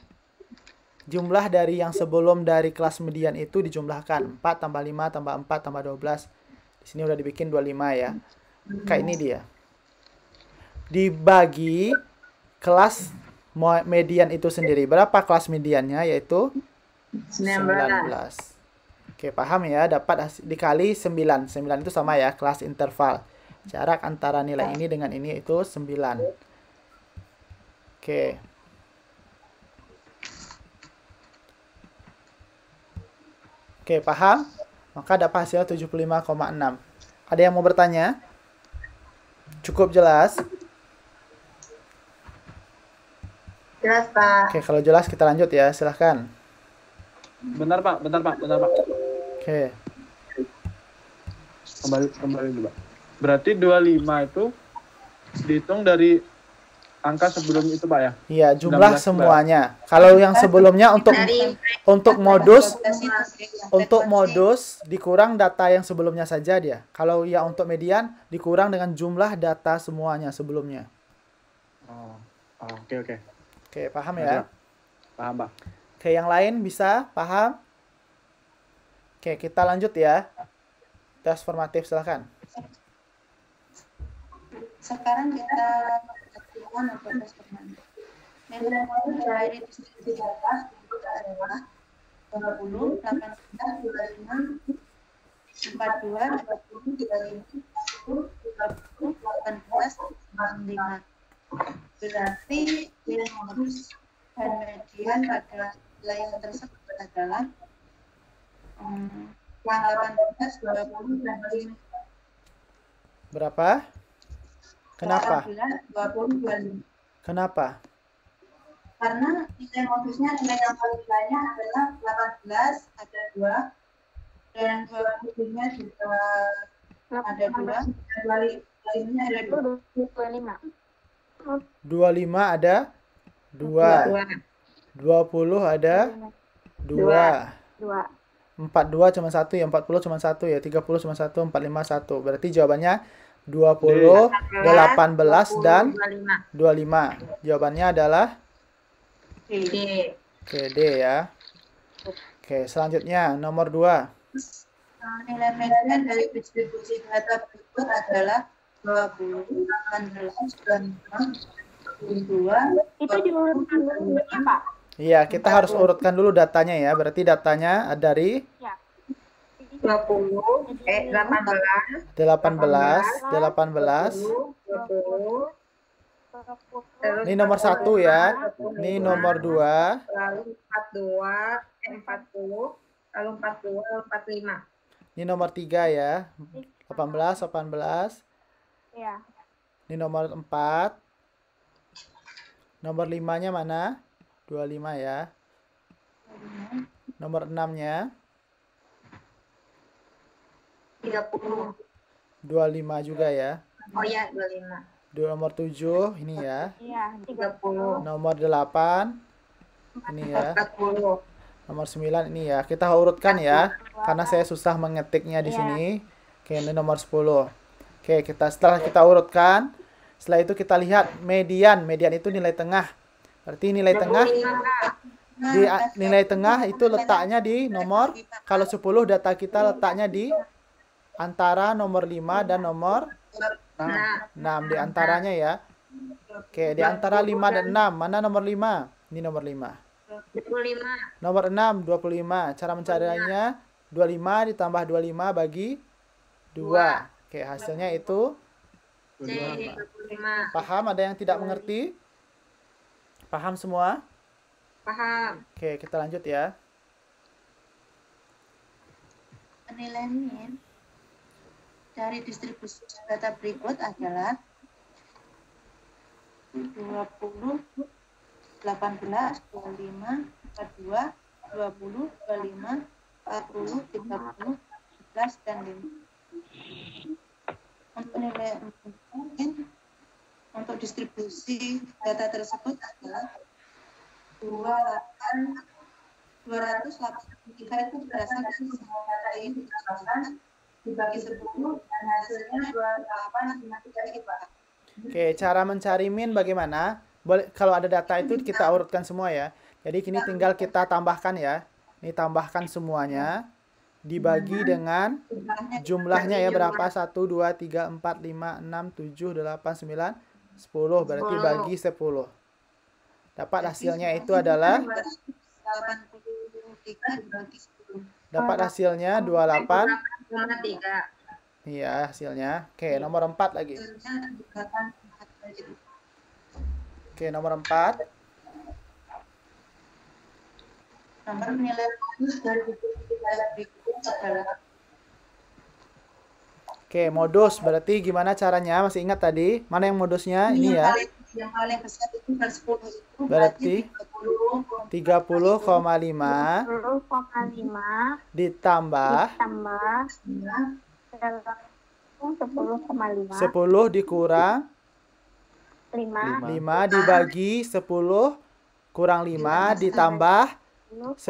jumlah dari yang sebelum dari kelas median itu dijumlahkan. 4 tambah 5 tambah 4 tambah 12. Di sini udah dibikin 25 ya. Kayak ini dia. Dibagi kelas median itu sendiri. Berapa kelas mediannya? Yaitu 19. Oke, paham ya? Dapat dikali 9. 9 itu sama ya, kelas interval. Jarak antara nilai ini dengan ini itu 9. Oke. Oke, paham? Maka dapat hasil 75,6. Ada yang mau bertanya? Cukup jelas? Jelas, Pak. Oke, kalau jelas kita lanjut ya. Silahkan. Bentar, Pak. Oke. Kembali dulu, Pak. Berarti 25 itu dihitung dari angka sebelum itu, Pak ya? Iya, jumlah 19, semuanya. Kalau yang sebelumnya untuk modus, 12 itu dikurang data yang sebelumnya saja dia. Kalau yang untuk median dikurang dengan jumlah data semuanya sebelumnya. Oh, oke. Oke, paham ya? Paham, Pak. Oke, yang lain bisa paham? Oke, kita lanjut ya. Tes formatif, silahkan. sekarang kita lakukan untuk tes formatif. Nilai modul dari distribusi data berikut adalah 20, 18, 25, 42, 20, 35, 10, 30, 18, 95. Berarti nilai modus dan median pada wilayah tersebut adalah 18, 20, dan 25. Berapa? Kenapa? 18, 20, 25. Kenapa? Karena nilai modusnya nilai yang paling banyak adalah 18 ada 2 dan 20-nya juga ada 2 dan lainnya ada 2. 25 ada 2. 20 ada 2. 42 cuma 1 ya, 40 cuma 1 ya, 30 cuma 1, 45 1. Berarti jawabannya 20, 18 dan 25. Jawabannya adalah Oke, D ya. Oke, selanjutnya nomor 2. Nilai median dari distribusi data berikut adalah 20, 18, 25, 22. Itu diurutkan dulu ya, Pak? Iya, kita harus urutkan dulu datanya ya. Berarti datanya dari 20, 18, 18. 20, terus Ini nomor 1 ya. Ini nomor 2. lalu 40, lalu 40, lalu 45. Ini nomor 3 ya. 18, 18. Iya. Ini nomor 4. Nomor 5-nya mana? 25 ya. Nomor 6-nya 30. 25 juga ya. Oh ya, 25. Nomor 7 ini ya. Iya. 30. Nomor 8 ini ya. 40. Nomor 9 ini ya. Kita urutkan ya. Karena saya susah mengetiknya di sini. Oke, ini nomor 10. Oke, setelah kita urutkan, setelah itu kita lihat median. Median itu nilai tengah. Berarti nilai tengah nilai tengah itu letaknya di nomor, kalau 10 data kita letaknya di antara nomor 5 dan nomor 6 di antaranya ya. Oke, di antara 5 dan 6, mana nomor 5? Ini nomor 5. 25. Nomor 6, 25. Cara mencarinya 25 ditambah 25 bagi 2. Oke, hasilnya itu C, 25. paham? Ada yang tidak mengerti? Paham semua? Paham. Oke, kita lanjut ya. Penilaian min dari distribusi data berikut adalah 20, 18, 25, 42, 20, 25, 40, 30, 11, dan 5. Untuk nilai mungkin untuk distribusi data tersebut adalah 283 itu berasal dari semua data ini dibagi 10 dan hasilnya 2853. Oke, cara mencari min bagaimana? Boleh, kalau ada data itu kita urutkan semua ya. Jadi kini tinggal kita tambahkan ya. Ini tambahkan semuanya. Dibagi dengan jumlahnya ya berapa? 1, 2, 3, 4, 5, 6, 7, 8, 9, 10. Berarti bagi 10. Dapat hasilnya itu adalah 83 dibagi 10. dapat hasilnya 28. 3. Iya, hasilnya. Oke, nomor 4 lagi. Oke, nomor 4. Nomor nilai modus dari distribusi data berikut adalah. Oke, modus berarti gimana caranya? Masih ingat tadi? Mana yang modusnya? Ini ya. Yang paling besar itu per 10 itu Berarti 30,5 10,5 ditambah tambah 10,5 10 dikurang 5 5 dibagi 10 kurang 5 ditambah 10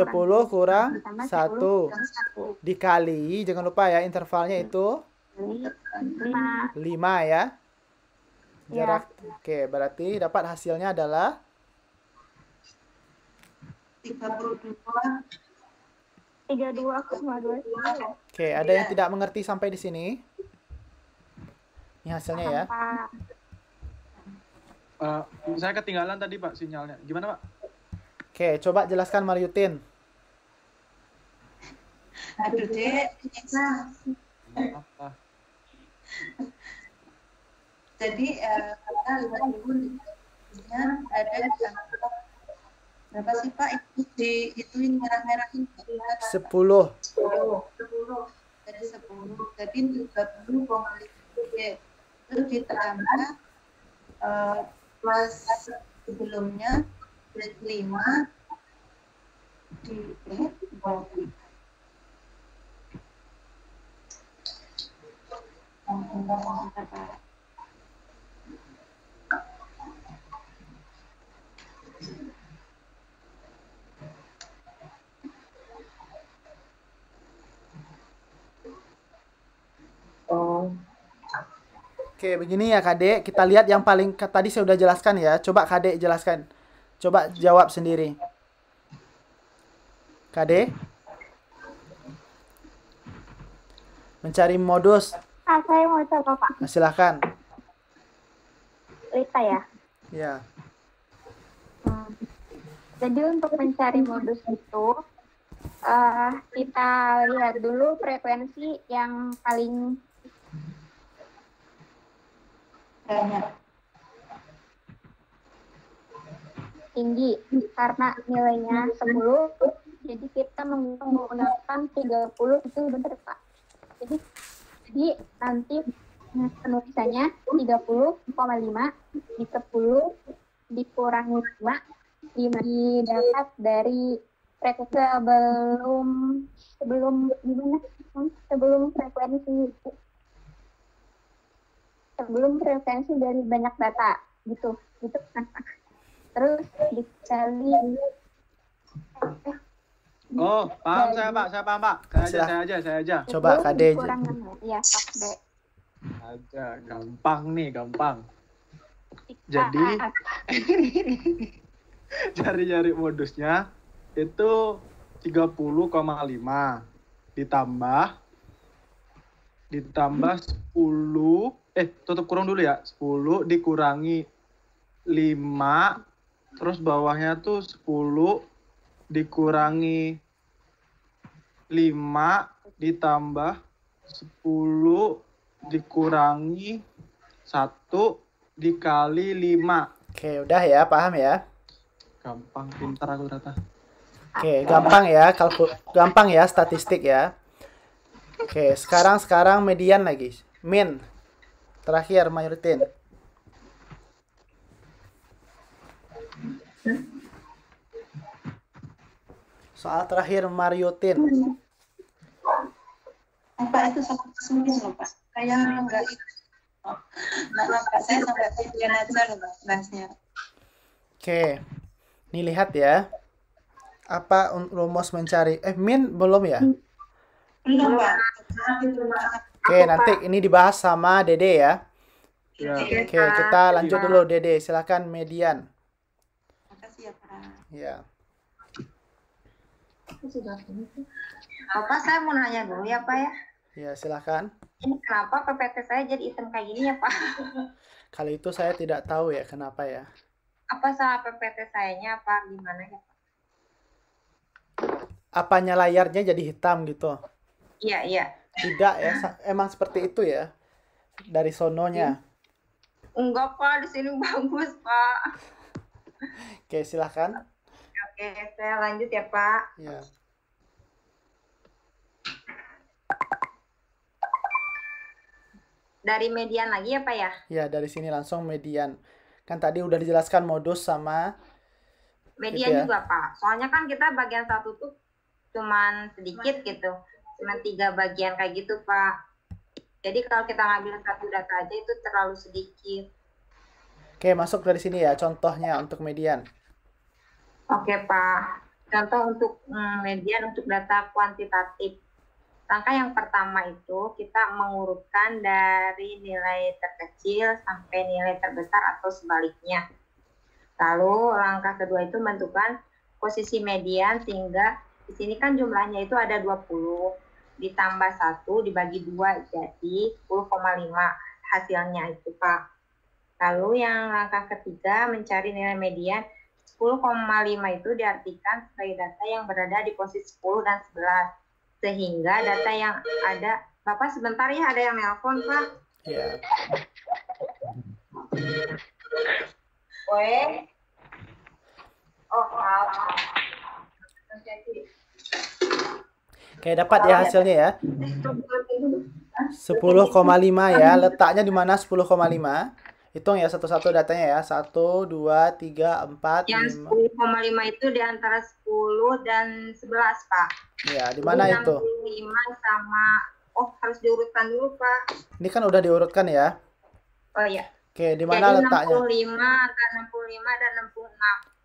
kurang 1 dikali, jangan lupa ya intervalnya itu 5 5 ya. Jarak. Oke, berarti dapat hasilnya adalah 32,2. Oke, ada yang tidak mengerti sampai di sini? Ini hasilnya ya. Saya ketinggalan tadi Pak sinyalnya. Gimana Pak? Oke, coba jelaskan Maryutin. Aduh, Dek. Apa? Jadi kita lihat dulu ada berapa sih Pak? Itu merah-merah ini. 10. 10. Jadi 10. Jadi 30,5 itu ditambah plus sebelumnya 5 di bawah. Oke, begini ya Kadek. Kita lihat yang paling tadi saya udah jelaskan ya. Coba Kadek jelaskan. Coba jawab sendiri. Kadek? Mencari modus. Saya mau coba Pak. Silahkan. Lita ya. Ya. Jadi untuk mencari modus itu kita lihat dulu frekuensi yang paling Banyak. tinggi karena nilainya 10 Jadi kita menggunakan 30 itu benar Pak. Jadi nanti penulisannya 30,5 di 10 dikurangi 5 didapat dari sebelum frekuensi dari banyak data gitu kan Pak. Terus dikali Oh, paham saya Pak, saya paham Pak. Saya aja. Coba Kak D. Iya, Pak D. Aja, gampang nih, gampang. Jadi cari modusnya itu 30,5 ditambah 10, tutup kurung dulu ya. 10 dikurangi 5, terus bawahnya tuh 10 dikurangi 5 ditambah 10 dikurangi 1 dikali 5. Oke, udah ya, paham ya? Gampang, pintar aku ternyata. Oke, gampang ya statistik ya. Oke, sekarang median lagi. Min. Terakhir Mayortin. Soal terakhir Mariotin. Pak itu sangat sulit loh Pak. Kayak enggak itu. Maaf Pak, saya sampai kemudian aja loh Pak bahasnya. Oke. Nih lihat ya. Apa rumus mencari? Min belum ya? Belum Pak. Oke, nanti ini dibahas sama Dede ya. Ya. Oke, kita lanjut dulu Dede. Silakan median. Makasih ya Pak. Ya. Bapak, saya mau nanya dulu ya Pak ya. Ya, silakan. Ini kenapa PPT saya jadi hitam kayak gini ya Pak? Kali itu saya tidak tahu ya kenapa ya. Apa salah PPT sayanya apa gimana ya Pak? Apanya layarnya jadi hitam gitu? Iya. Tidak ya, emang seperti itu ya dari sononya. Enggak Pak, di sini bagus Pak. Oke, silakan. Oke, saya lanjut ya Pak. Ya. Dari median lagi ya Pak ya? Ya, dari sini langsung median. Kan tadi udah dijelaskan modus sama Median gitu ya. juga Pak. Soalnya kan kita bagian satu tuh cuman sedikit gitu. Cuman 3 bagian kayak gitu Pak. Jadi kalau kita ngambil satu data aja itu terlalu sedikit. Oke, masuk dari sini ya contohnya untuk median. Oke Pak. Contoh untuk median untuk data kuantitatif. Langkah yang pertama itu kita mengurutkan dari nilai terkecil sampai nilai terbesar atau sebaliknya. Lalu langkah kedua itu menentukan posisi median sehingga di sini kan jumlahnya itu ada 20 ditambah 1 dibagi 2 jadi 10,5 hasilnya itu Pak. Lalu yang langkah ketiga mencari nilai median 10,5 itu diartikan sebagai data yang berada di posisi 10 dan 11. Sehingga data yang ada, Bapak sebentar ya, ada yang nelpon Pak. Ya. Weh. Oh, Oke, dapat ya hasilnya ya. 10,5 ya. Letaknya di mana 10,5? Hitung ya satu-satu datanya ya. 1, 2, 3, 4, Yang 5. 10,5 itu di antara 10 dan 11, Pak. Ya, di mana itu? 65 sama, harus diurutkan dulu, Pak. Ini kan udah diurutkan ya. Oh iya. Oke, di mana Jadi letaknya? 65, angka 65 dan 66.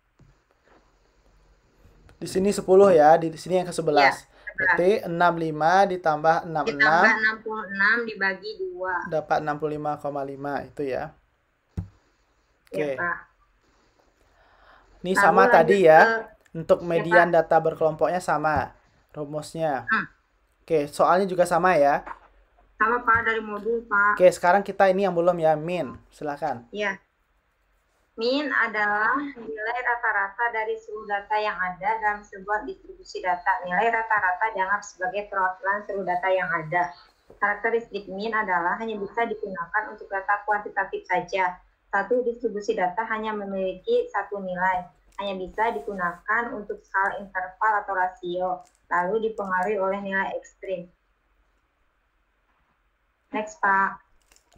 Di sini 10 ya, di sini yang ke-11. Ya, Berarti 65 ditambah 66 ditambah 66 dibagi 2. dapat 65,5 itu ya. Oke. Ya, Pak. Ini Lalu sama lanjut tadi ya. ke- Untuk median data berkelompoknya sama rumusnya. Oke, soalnya juga sama ya. Sama Pak dari modul, Pak. Oke, sekarang kita ini yang belum ya, min. Silakan. Ya. Min adalah nilai rata-rata dari seluruh data yang ada dalam sebuah distribusi data. Nilai rata-rata dianggap sebagai perwakilan seluruh data yang ada. Karakteristik min adalah hanya bisa digunakan untuk data kuantitatif saja. Satu distribusi data hanya memiliki satu nilai. hanya bisa digunakan untuk skala interval atau rasio, lalu dipengaruhi oleh nilai ekstrim. Next, Pak.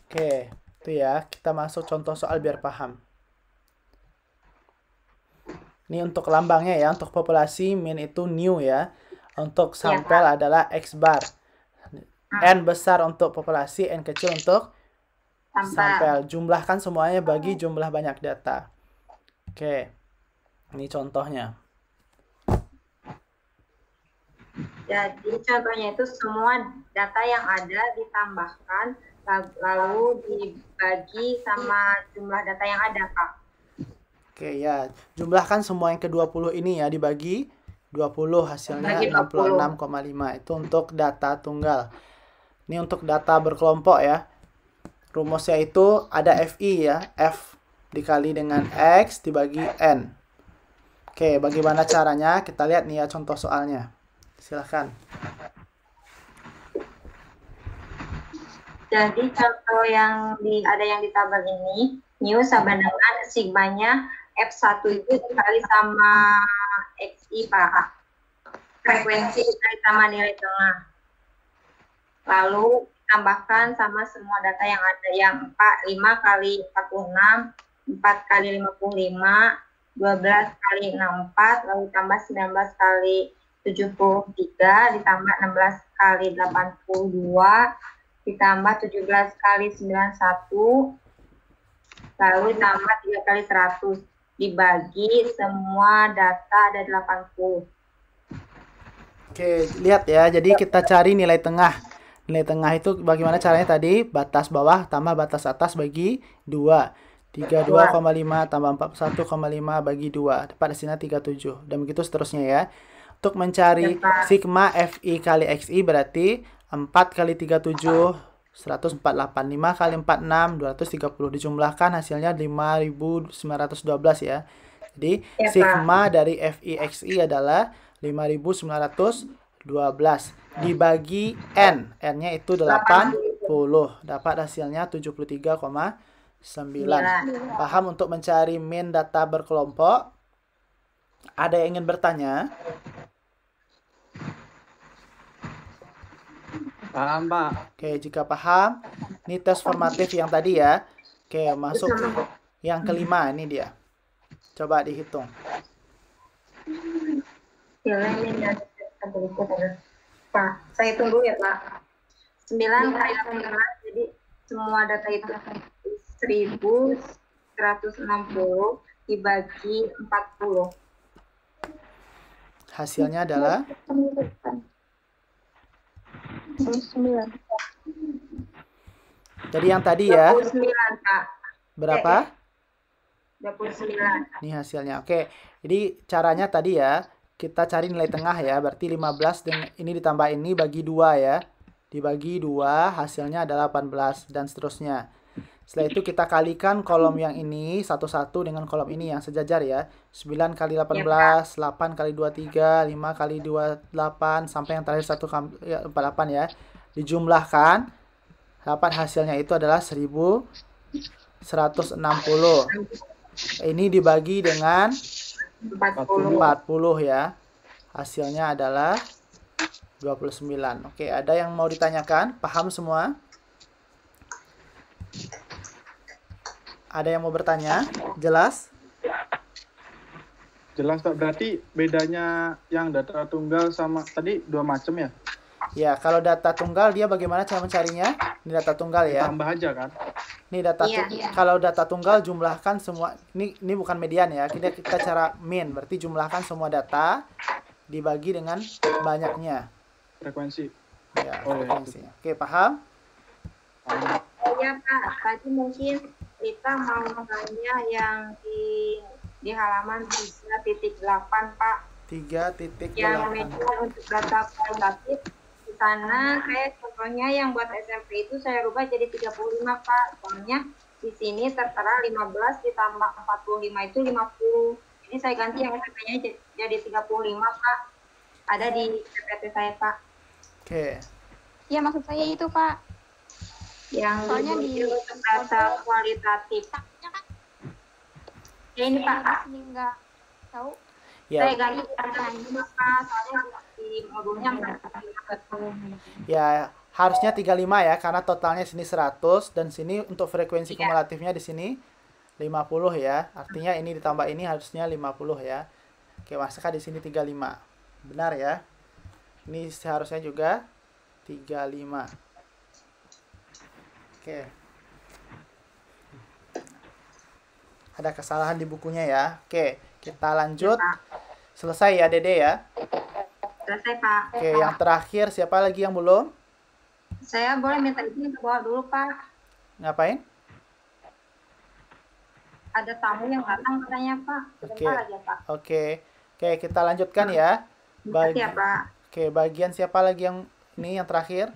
Oke, itu ya. Kita masuk contoh soal biar paham. Ini untuk lambangnya ya, untuk populasi min itu new ya. Untuk sampel adalah X bar. N besar untuk populasi, N kecil untuk sampel. Jumlahkan semuanya bagi jumlah banyak data. Oke, ini contohnya. Jadi contohnya itu semua data yang ada ditambahkan lalu dibagi sama jumlah data yang ada, Pak. Oke ya, jumlahkan semua yang ke-20 ini ya, dibagi 20 hasilnya Bagi 20. 66,5. Itu untuk data tunggal. Ini untuk data berkelompok ya. Rumusnya itu ada FI ya, F dikali dengan X dibagi N. Oke, bagaimana caranya? Kita lihat nih ya contoh soalnya. Silahkan. Jadi contoh yang ada yang di tabel ini, new sama dengan sigmanya F1 itu dikali sama XI, Pak. Frekuensi dikali sama nilai tengah. Lalu tambahkan sama semua data yang ada, yang 5 kali 46, 4 kali 55, 12 kali 64, lalu tambah 19 kali 73, ditambah 16 kali 82, ditambah 17 kali 91, lalu ditambah 3 kali 100, dibagi semua data ada 80. Oke, lihat ya. Jadi kita cari nilai tengah. Nilai tengah itu bagaimana caranya tadi? Batas bawah tambah batas atas bagi 2. 32,5 tambah 41,5 bagi 2. Dapat hasilnya 37. Dan begitu seterusnya ya. Untuk mencari sigma FI kali XI berarti 4 kali 37, 148. 5 kali 46, 230. Dijumlahkan hasilnya 5.912 ya. Jadi sigma dari FI XI adalah 5.912. Dibagi N. N-nya itu 80. Dapat hasilnya 73,9. Paham untuk mencari min data berkelompok? Ada yang ingin bertanya? Paham, Pak. Oke, jika paham, ini tes formatif yang tadi ya. Oke, masuk yang kelima, ini dia. Coba dihitung. Pak, saya tunggu ya, Pak. 9 kali 18, jadi semua data itu 1.160 dibagi 40. Hasilnya adalah 9. jadi yang tadi ya. 29, Pak. Berapa? 29. Ini hasilnya. Oke. Jadi caranya tadi ya, kita cari nilai tengah ya. Berarti 15 dengan ini ditambah ini bagi 2 ya. Dibagi 2 hasilnya adalah 18 dan seterusnya. Setelah itu kita kalikan kolom yang ini satu-satu dengan kolom ini yang sejajar ya. 9 kali 18, 8 kali 23, 5 kali 28 sampai yang terakhir 48 ya. Dijumlahkan dapat hasilnya itu adalah 1.160. Ini dibagi dengan 40 ya. Hasilnya adalah 29. Oke, ada yang mau ditanyakan? Paham semua? Ada yang mau bertanya? Jelas? Jelas, Pak. Berarti bedanya yang data tunggal sama tadi dua macam ya? Ya, kalau data tunggal dia bagaimana cara mencarinya? Ini data tunggal ya. Tambah aja kan? Ini data kalau data tunggal jumlahkan semua. Ini bukan median ya. Kita cara min, berarti jumlahkan semua data dibagi dengan banyaknya. Frekuensi. Ya, frekuensi. Oke, paham? Ya, Pak. Tadi mungkin kita mau tanya yang di halaman 3.8, Pak. 3.8. Yang median untuk data kualitatif. Di sana kayak contohnya yang buat SMP itu saya rubah jadi 35, Pak. Soalnya di sini tertera 15 ditambah 45 itu 50. Ini saya ganti yang SMP-nya jadi 35, Pak. Ada di PPT saya, Pak. Oke. Iya, maksud saya itu, Pak. Yang soalnya di untuk data kualitatif. Ya, ini, Pak. Ini enggak tahu. Saya Ya, ganti dulu Pak, soalnya di modulnya ya harusnya 35 ya, karena totalnya sini 100 dan sini untuk frekuensi Iya. kumulatifnya di sini 50 ya. Artinya ini ditambah ini harusnya 50 ya. Oke, maka di sini 35. Benar ya? Ini seharusnya juga 35. Oke. Ada kesalahan di bukunya ya. Oke, kita lanjut. Pak. Selesai ya, Dede ya. Selesai Pak. Oke, yang terakhir siapa lagi yang belum? Saya boleh minta izin ke bawah dulu Pak. Ngapain? Ada tamu yang datang katanya Pak. Oke. Sebentar aja Pak. Oke. Oke, kita lanjutkan ya. Makasih ya Pak. Oke, bagian siapa lagi yang ini yang terakhir?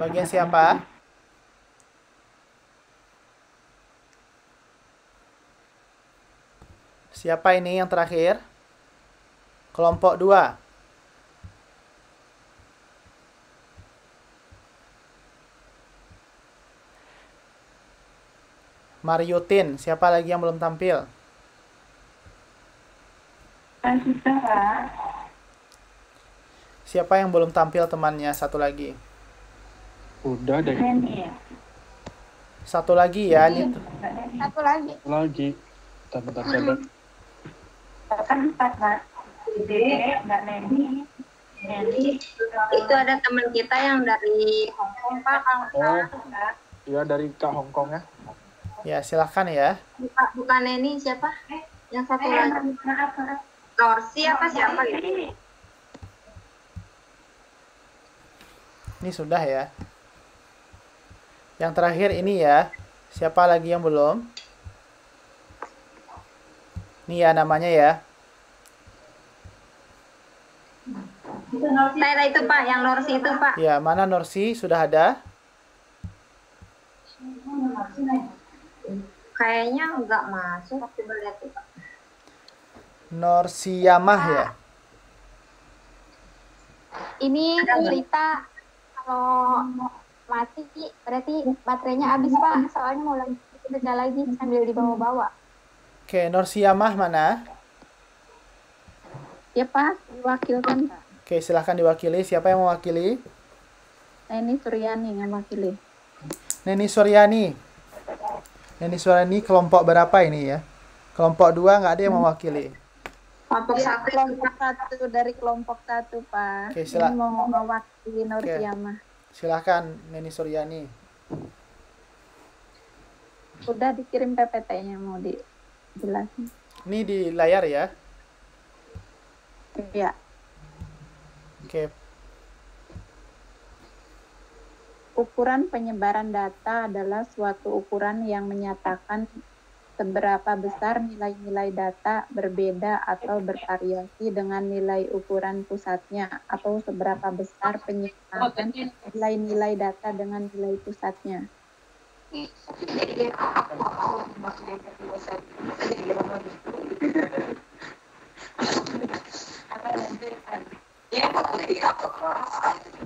Bagian siapa? Siapa ini yang terakhir? Kelompok 2. Mariotin, siapa lagi yang belum tampil? Siapa yang belum tampil temannya? Satu lagi. Udah deh. Satu lagi ya. Ini Satu lagi. Lagi. Bentar, coba. Itu ada teman kita yang dari Hong Kong Pak. Oh, iya dari Kak Hongkong ya. ya silahkan ya. Bukan ini siapa? Yang satu lagi. Norsi apa siapa gitu? Ini sudah ya. Yang terakhir ini ya. Siapa lagi yang belum? Ini ya namanya ya. Saya itu Pak, yang Norsi itu Pak. Ya, mana Norsi? Sudah ada? Kayaknya nggak masuk. Coba lihat tuh, Pak. Norsiyamah ya. Ini cerita kalau mati berarti baterainya habis Pak. Soalnya mau lanjut kerja lagi sambil dibawa-bawa. Oke, Norsiyamah mana? Ya Pak, diwakilkan Pak. Oke, silahkan diwakili. Siapa yang mewakili? Ini Suryani yang wakili. Neni Suryani. Neni Suryani kelompok berapa ini ya? Kelompok 2 nggak ada yang mewakili. Kelompok Ya, satu. kelompok satu dari kelompok satu Pak. Oke, Ini mau mewakili Norsiyamah. Silahkan Neni Suryani. Udah dikirim PPT-nya mau dijelasin. Ini di layar ya. Ya. Oke, Ukuran penyebaran data adalah suatu ukuran yang menyatakan seberapa besar nilai-nilai data berbeda atau bervariasi dengan nilai ukuran pusatnya, atau seberapa besar penyimpangan nilai-nilai data dengan nilai pusatnya.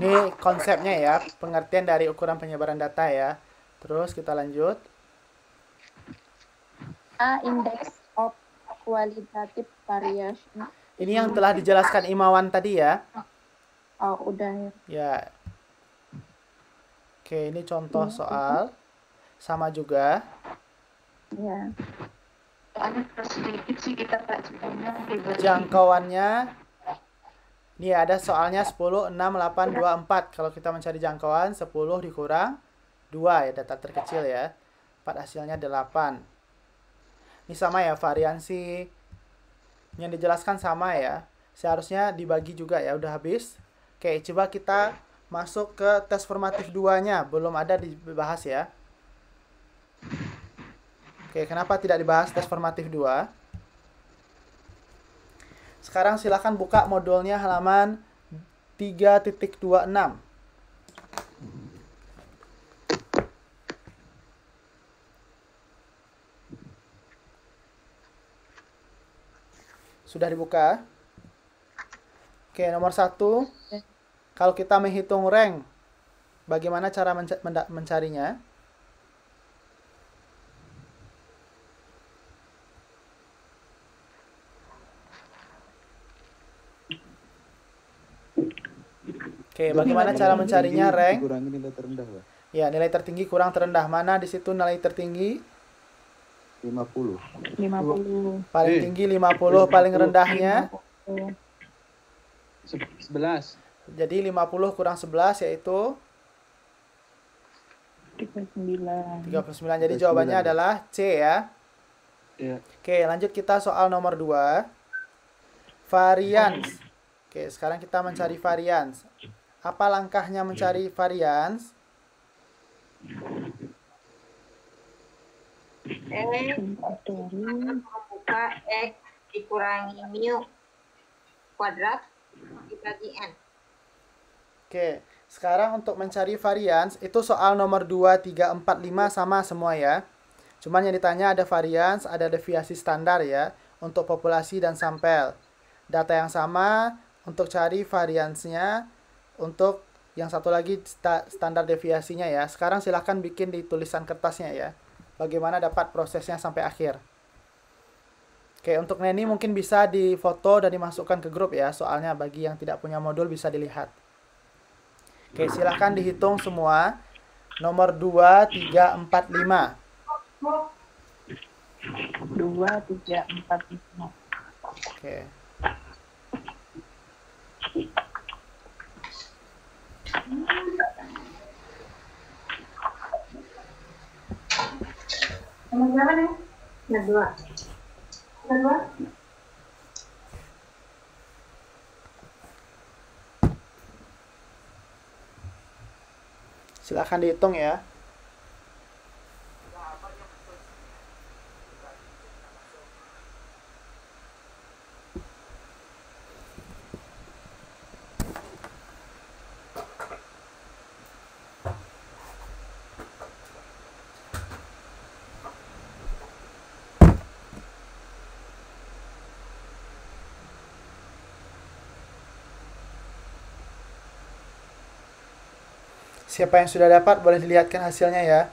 ini konsepnya ya, pengertian dari ukuran penyebaran data ya. Terus kita lanjut. A. Index of qualitative variation. Ini yang telah dijelaskan Imawan tadi ya. Oh, udah ya. Ya. Oke, ini contoh soal. Sama juga. Ya. Jangkauannya. Ini ada soalnya 10, 6, 8, 2, 4. Kalau kita mencari jangkauan, 10 dikurang 2 ya, data terkecil ya. 4 hasilnya 8. Ini sama ya, variansi yang dijelaskan sama ya. Seharusnya dibagi juga ya, udah habis. Oke, coba kita masuk ke tes formatif 2-nya. Belum ada dibahas ya. Oke, kenapa tidak dibahas tes formatif 2? Sekarang silakan buka modulnya halaman 3.26. Sudah dibuka? Oke, nomor 1. Kalau kita menghitung rank Bagaimana cara mencarinya? Oke, bagaimana cara mencarinya, Reng? Dikurangi nilai terendah, Pak. Ya, nilai tertinggi kurang terendah. Mana di situ nilai tertinggi? 50. 50. Paling tinggi 50, paling rendahnya? 11. Jadi 50 kurang 11 yaitu 39. 39. Jadi jawabannya adalah C ya. Iya. Oke, lanjut kita soal nomor 2. Varians. Oke, sekarang kita mencari varians. Apa langkahnya mencari varians? Membuka X dikurangi mu kuadrat dibagi N. Oke, sekarang untuk mencari varians, itu soal nomor 2, 3, 4, 5 sama semua ya. Cuman yang ditanya ada varians, ada deviasi standar ya, untuk populasi dan sampel. Data yang sama untuk cari variansnya, untuk yang satu lagi standar deviasinya ya. Sekarang silahkan bikin di tulisan kertasnya ya. Bagaimana dapat prosesnya sampai akhir. Oke, untuk Neni mungkin bisa difoto dan dimasukkan ke grup ya. Soalnya bagi yang tidak punya modul bisa dilihat. Oke, silahkan dihitung semua. Nomor 2, 3, 4, 5. 2, 3, 4, 5. Oke. Nomor berapa nih? Nomor 2. Nomor 2? Silahkan dihitung ya. Siapa yang sudah dapat boleh dilihatkan hasilnya ya.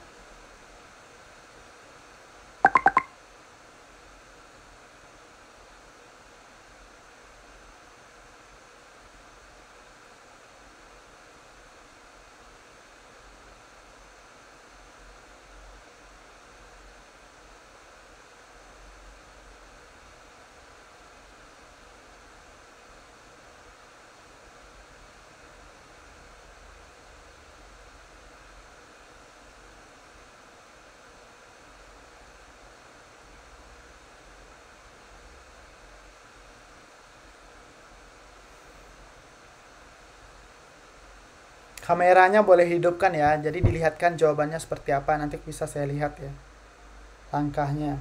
Kameranya boleh hidupkan ya, jadi dilihatkan jawabannya seperti apa, nanti bisa saya lihat ya langkahnya.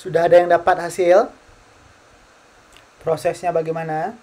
Sudah ada yang dapat hasil? Prosesnya bagaimana?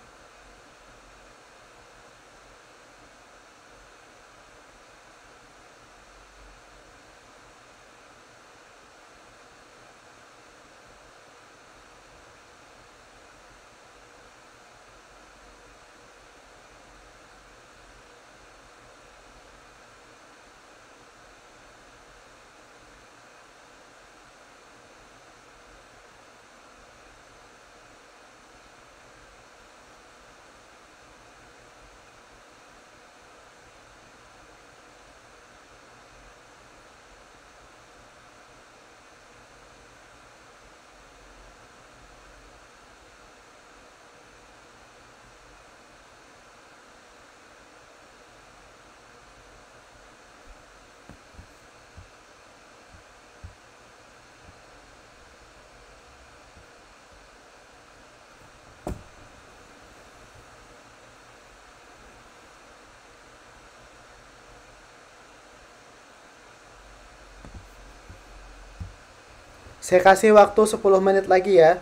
Saya kasih waktu 10 menit lagi ya.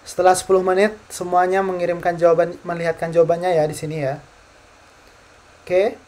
Setelah 10 menit semuanya mengirimkan jawaban, melihatkan jawabannya ya di sini ya. Oke.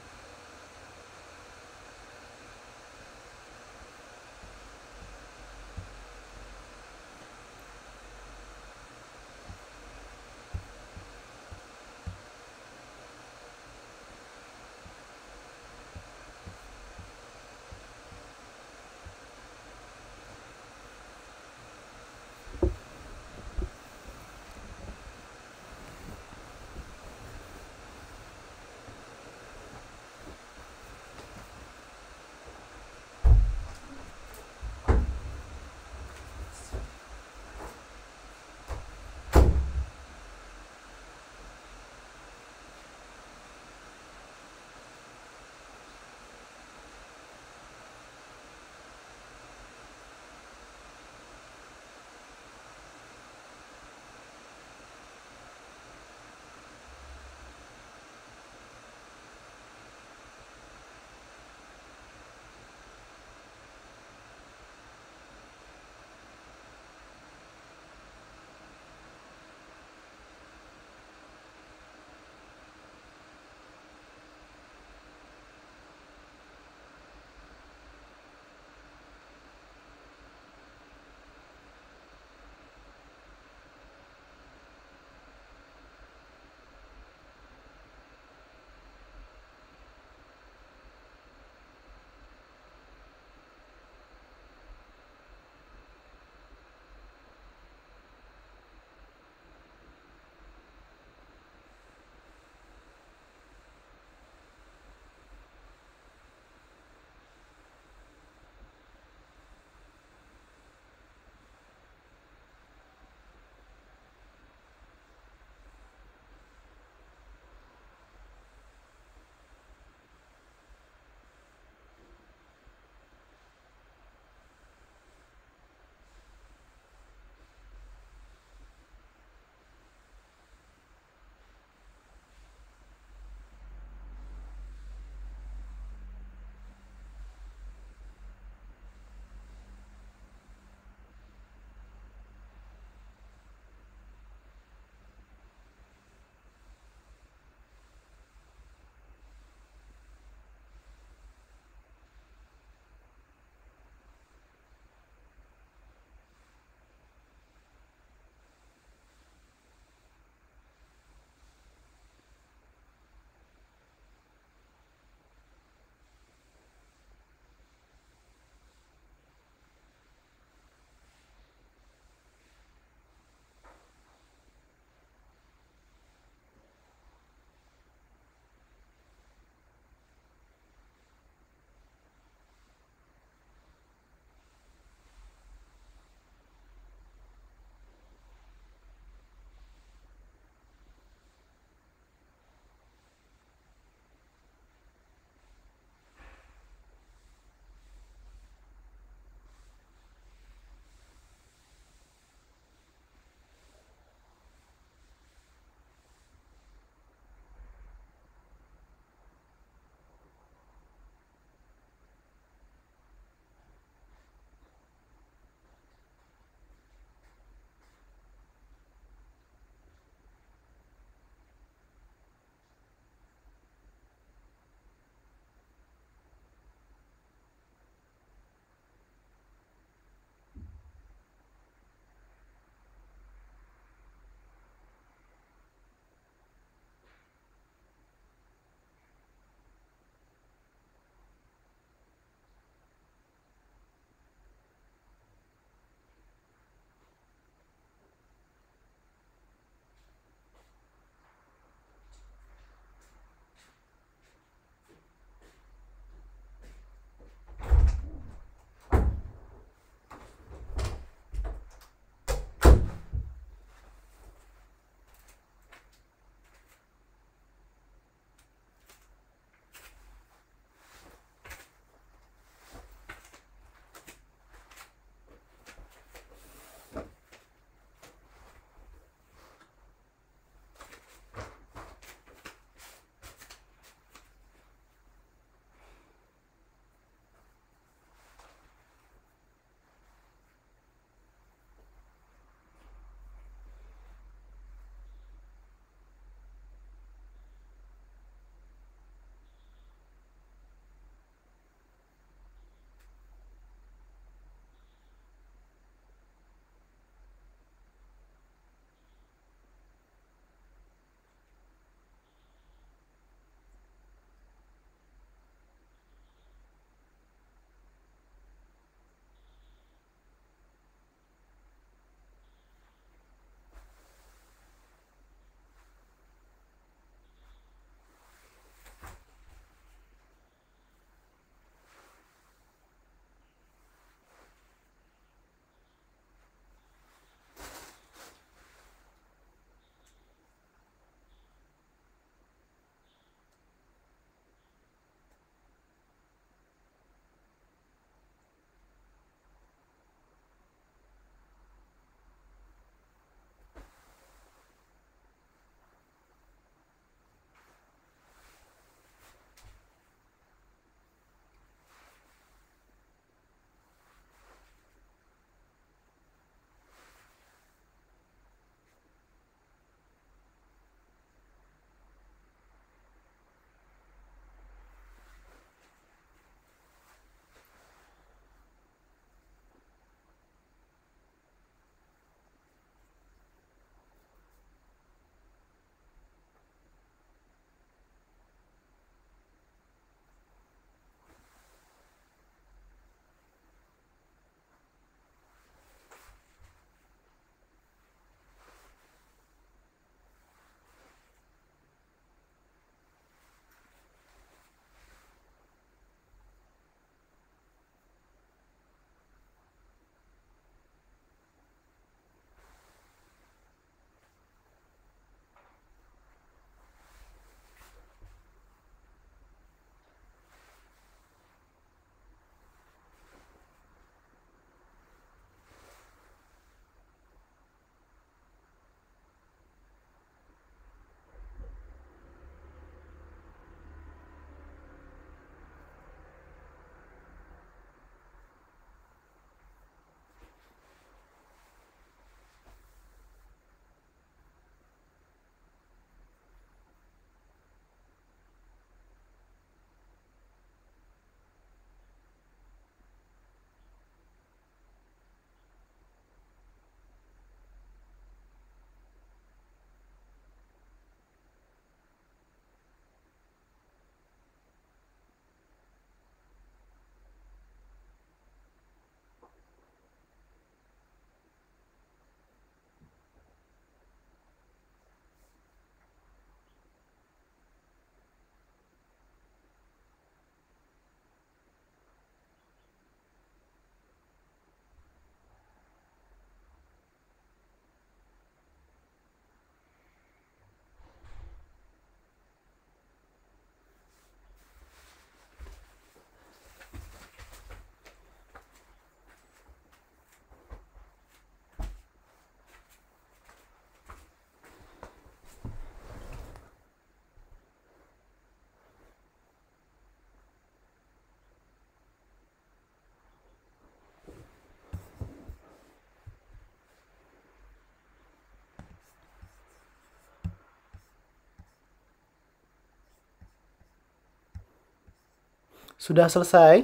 Sudah selesai?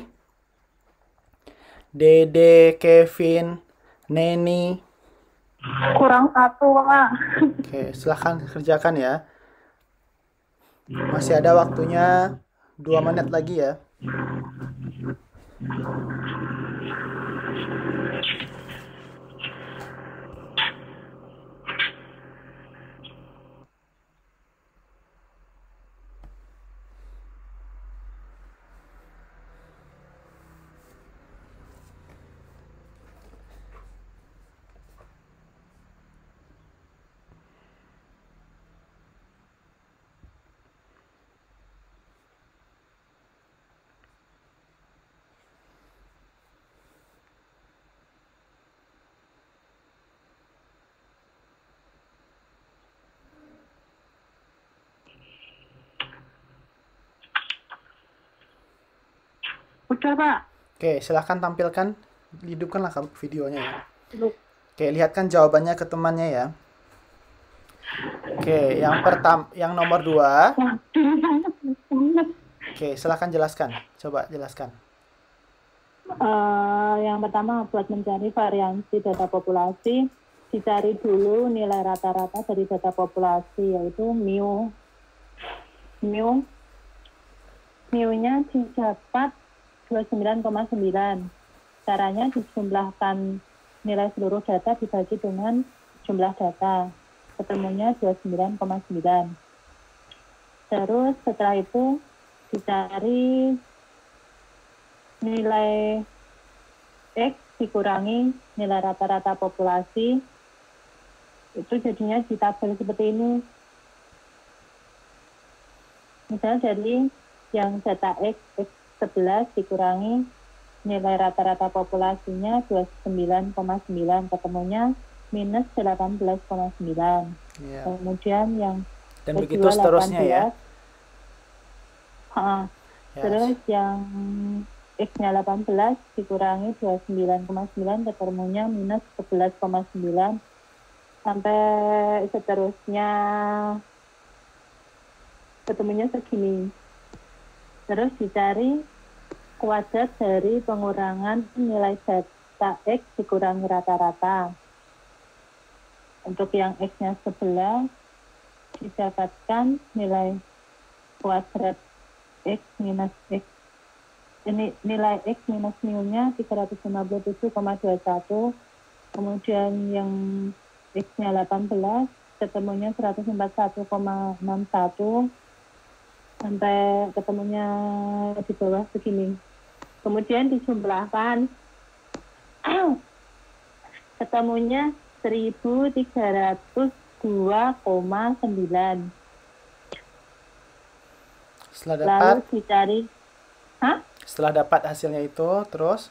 Dede, Kevin, Neni. Kurang satu, Pak. Oke, silahkan kerjakan ya. Masih ada waktunya 2 menit lagi ya. Udah, Pak. Oke, silahkan tampilkan, hidupkanlah videonya ya. Belum. Oke, lihatkan jawabannya ke temannya ya. Oke, yang nomor 2. Oke, silahkan jelaskan. Coba jelaskan. Yang pertama, buat mencari variansi data populasi, dicari dulu nilai rata-rata dari data populasi, yaitu mu. Mu-nya didapat 29,9. Caranya dijumlahkan nilai seluruh data dibagi dengan jumlah data. Ketemunya 29,9. Terus setelah itu dicari nilai X dikurangi nilai rata-rata populasi. Itu jadinya di tabel seperti ini. Misalnya dari yang data X 11 dikurangi nilai rata-rata populasinya 29,9, ketemunya minus 18,9. Ya. Kemudian yang Dan X2 begitu seterusnya ya. 18. Ya. Terus yang X-nya 18 dikurangi 29,9, ketemunya minus 11,9. Sampai seterusnya ketemunya segini. Terus dicari kuadrat dari pengurangan nilai data X dikurangi rata-rata. Untuk yang X-nya 11 didapatkan nilai kuadrat X minus X. Ini nilai X minus mu-nya 357,21. Kemudian yang X-nya 18 ketemunya 141,61. Sampai ketemunya di bawah segini. Kemudian dijumlahkan, ketemunya 1302,9. Setelah Lalu dapat, dicari, setelah dapat hasilnya itu, terus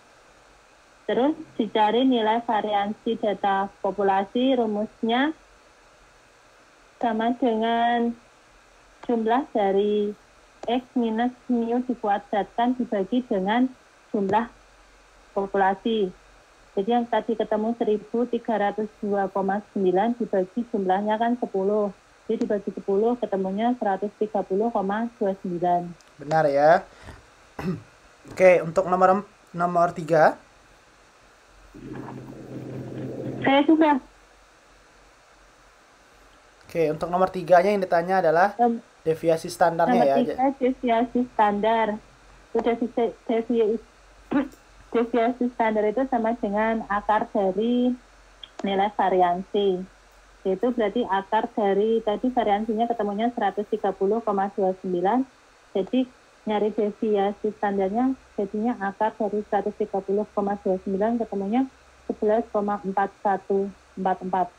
dicari nilai variansi data populasi. Rumusnya sama dengan jumlah dari X minus mu dikuadratkan dibagi dengan jumlah populasi. Jadi yang tadi ketemu 1302,9 dibagi jumlahnya kan 10. Jadi dibagi 10 ketemunya 130,29. benar ya. Oke, untuk nomor 3. Saya juga. Oke, untuk nomor 3-nya yang ditanya adalah deviasi standarnya Nomor ya. 3 deviasi standar. Deviasi standar itu sama dengan akar dari nilai variansi. Itu berarti akar dari tadi variansinya ketemunya 130,29. Jadi nyari deviasi standarnya jadinya akar dari 130,29 ketemunya 11,4144.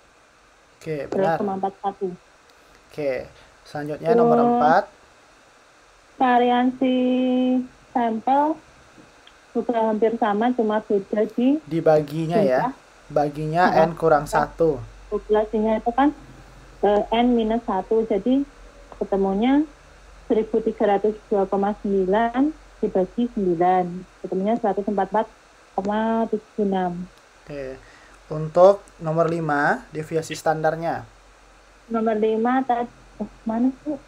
Oke, benar. 11,41. Oke, selanjutnya nomor 4. Variansi sampel juga hampir sama, cuma beda di Dibaginya ya. Baginya N kurang 1. populasinya itu kan N minus 1. Jadi ketemunya 1302,9 dibagi 9. Ketemunya 144,76. Oke. Untuk nomor 5, deviasi standarnya. Nomor 5 tadi mana sih?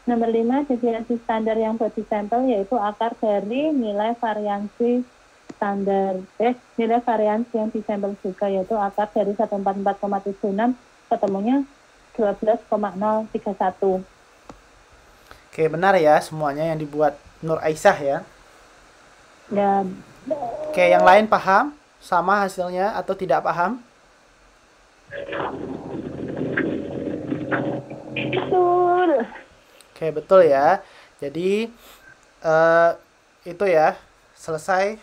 Nomor 5, deviasi standar yang body sample yaitu akar dari nilai variansi standar. Nilai variansi yang disampel juga yaitu akar dari 144,76 ketemunya 12,031. Oke, benar ya semuanya yang dibuat Nur Aisyah ya. Ya, Oke, yang lain paham sama hasilnya atau tidak paham? betul. Oke, betul ya. Jadi itu ya, selesai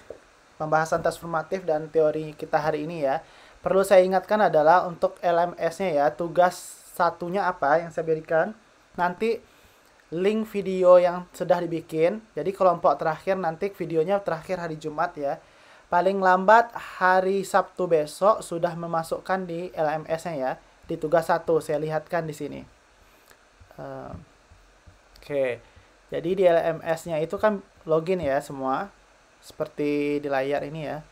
pembahasan transformatif dan teori kita hari ini ya. Perlu saya ingatkan adalah untuk LMS-nya ya, tugas satunya apa yang saya berikan. Nanti link video yang sudah dibikin. Jadi kelompok terakhir nanti videonya terakhir hari Jumat ya. Paling lambat hari Sabtu besok sudah memasukkan di LMS-nya ya. Di tugas 1 saya lihatkan di sini. Oke. Jadi di LMS-nya itu kan login ya semua. Seperti di layar ini ya.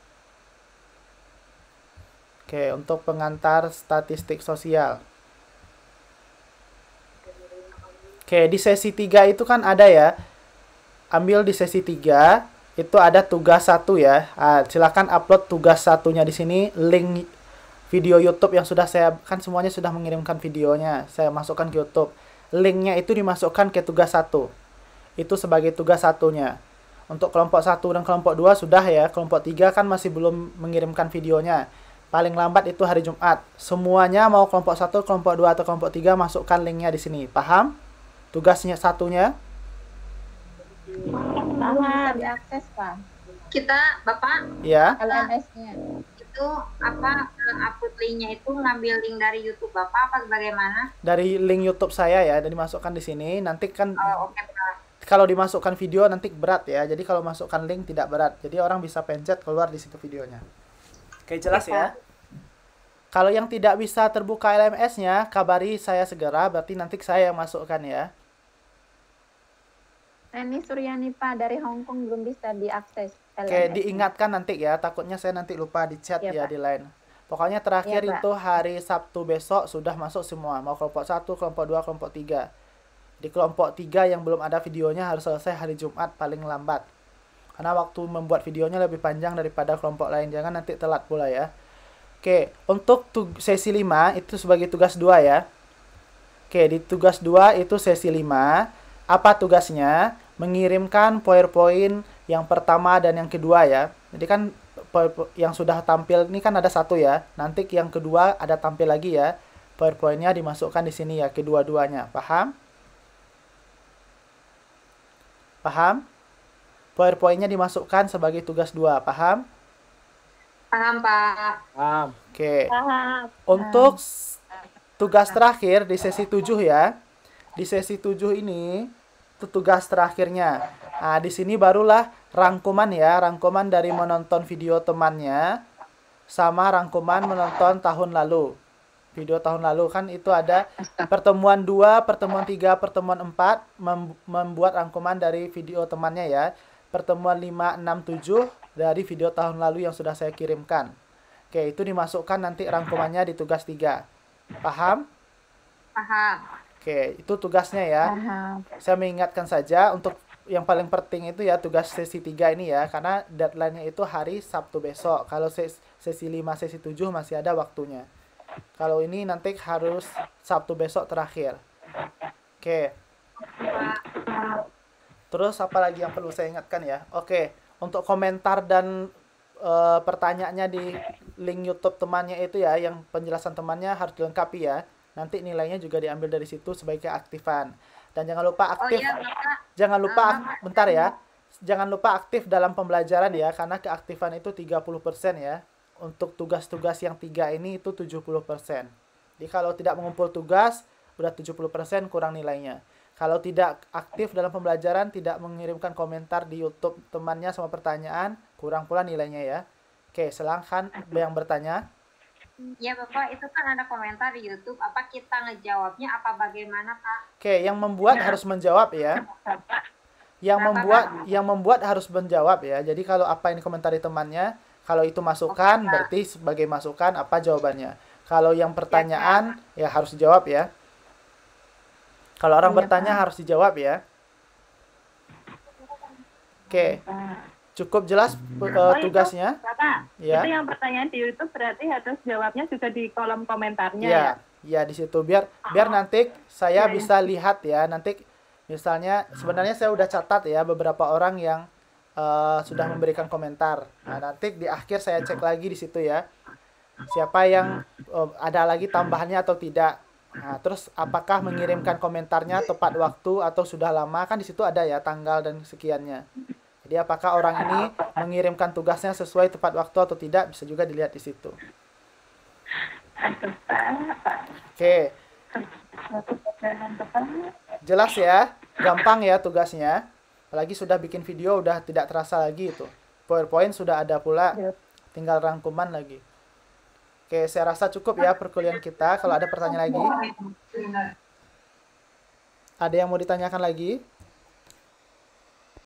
Oke, untuk pengantar statistik sosial. Oke, di sesi 3 itu kan ada ya. Ambil di sesi 3, itu ada tugas 1 ya. Silakan upload tugas satunya di sini, link video YouTube yang sudah saya, kan semuanya sudah mengirimkan videonya. Saya masukkan ke YouTube. Linknya itu dimasukkan ke tugas 1. Itu sebagai tugas satunya. Untuk kelompok 1 dan kelompok 2 sudah ya. Kelompok 3 kan masih belum mengirimkan videonya. Paling lambat itu hari Jumat. Semuanya mau kelompok 1, kelompok 2 atau kelompok 3 masukkan linknya di sini. Paham? Tugasnya satunya. Bisa diakses, Pak. Kita, Bapak, Ya. LMS-nya. itu apa upload linknya itu ngambil link dari YouTube Bapak apa bagaimana? Dari link YouTube saya ya, dan dimasukkan di sini. Nanti kan Oh, oke Pak. kalau dimasukkan video nanti berat ya. Jadi kalau masukkan link tidak berat. Jadi orang bisa pencet keluar di situ videonya. Oke, jelas ya. Kalau yang tidak bisa terbuka LMS-nya, kabari saya segera. Berarti nanti saya yang masukkan ya. Ini Suryani, Pak, dari Hong Kong belum bisa diakses LMS-nya. Oke, diingatkan nanti ya. Takutnya saya nanti lupa di chat Iya, ya Pak. di line. Pokoknya terakhir Iya, Pak. itu hari Sabtu besok sudah masuk semua. Mau kelompok 1, kelompok 2, kelompok 3. Di kelompok 3 yang belum ada videonya harus selesai hari Jumat paling lambat. Karena waktu membuat videonya lebih panjang daripada kelompok lain. Jangan nanti telat pula ya. Oke, untuk sesi 5 itu sebagai tugas 2 ya. Oke, di tugas 2 itu sesi 5. Apa tugasnya? Mengirimkan PowerPoint yang pertama dan yang kedua ya. Jadi kan yang sudah tampil ini kan ada satu ya. Nanti yang kedua ada tampil lagi ya. PowerPoint-nya dimasukkan di sini ya, kedua-duanya. Paham? Paham? PowerPoint-nya dimasukkan sebagai tugas 2. Paham? Paham Pak. Paham. Oke. Paham. Untuk tugas terakhir di sesi 7 ya. Di sesi 7 ini itu tugas terakhirnya. Nah, di sini barulah rangkuman ya, rangkuman dari menonton video temannya sama rangkuman menonton tahun lalu. Video tahun lalu kan itu ada pertemuan 2, pertemuan 3, pertemuan 4 membuat rangkuman dari video temannya ya. Pertemuan 5, 6, 7 dari video tahun lalu yang sudah saya kirimkan. Oke, itu dimasukkan nanti rangkumannya di tugas 3. Paham? Paham. Oke, itu tugasnya ya. Paham. Saya mengingatkan saja untuk yang paling penting itu ya tugas sesi 3 ini ya. Karena deadline-nya itu hari Sabtu besok. Kalau sesi 5, sesi 7 masih ada waktunya. Kalau ini nanti harus Sabtu besok terakhir. Oke. Terus apa lagi yang perlu saya ingatkan ya? Oke, untuk komentar dan pertanyaannya di link YouTube temannya itu ya, yang penjelasan temannya harus dilengkapi ya. Nanti nilainya juga diambil dari situ sebagai keaktifan. Dan jangan lupa aktif. iya, Bapak. Jangan lupa bentar ya. Jangan lupa aktif dalam pembelajaran ya, karena keaktifan itu 30% ya. Untuk tugas-tugas yang 3 ini itu 70%. Jadi kalau tidak mengumpul tugas, udah 70% kurang nilainya. Kalau tidak aktif dalam pembelajaran, tidak mengirimkan komentar di YouTube temannya sama pertanyaan, kurang pula nilainya ya. Oke, silahkan yang bertanya. Ya Bapak, itu kan ada komentar di YouTube. Apa kita ngejawabnya? Apa bagaimana Pak? Oke, yang membuat harus menjawab ya. Yang membuat harus menjawab ya. Jadi kalau apa yang dikomentari temannya, kalau itu masukan, berarti sebagai masukan apa jawabannya. Kalau yang pertanyaan, ya harus jawab ya. Kalau orang Iya, bertanya Pak. harus dijawab ya. Oke, cukup jelas tugasnya? Bapak, Ya. itu yang pertanyaan di YouTube berarti harus jawabnya juga di kolom komentarnya Iya, ya? iya di situ biar nanti saya bisa lihat ya. Nanti misalnya sebenarnya saya udah catat ya beberapa orang yang sudah memberikan komentar. Nah, nanti di akhir saya cek lagi di situ ya. Siapa yang ada lagi tambahannya atau tidak. Nah, terus apakah mengirimkan komentarnya tepat waktu atau sudah lama, kan di situ ada ya tanggal dan sekiannya. Jadi apakah orang ini mengirimkan tugasnya sesuai tepat waktu atau tidak bisa juga dilihat di situ. Aduh, Pak. Oke, jelas ya, gampang ya tugasnya. Apalagi sudah bikin video udah tidak terasa lagi itu. PowerPoint sudah ada pula, tinggal rangkuman lagi. Oke, saya rasa cukup ya perkuliahan kita. Kalau ada pertanyaan lagi, ada yang mau ditanyakan lagi?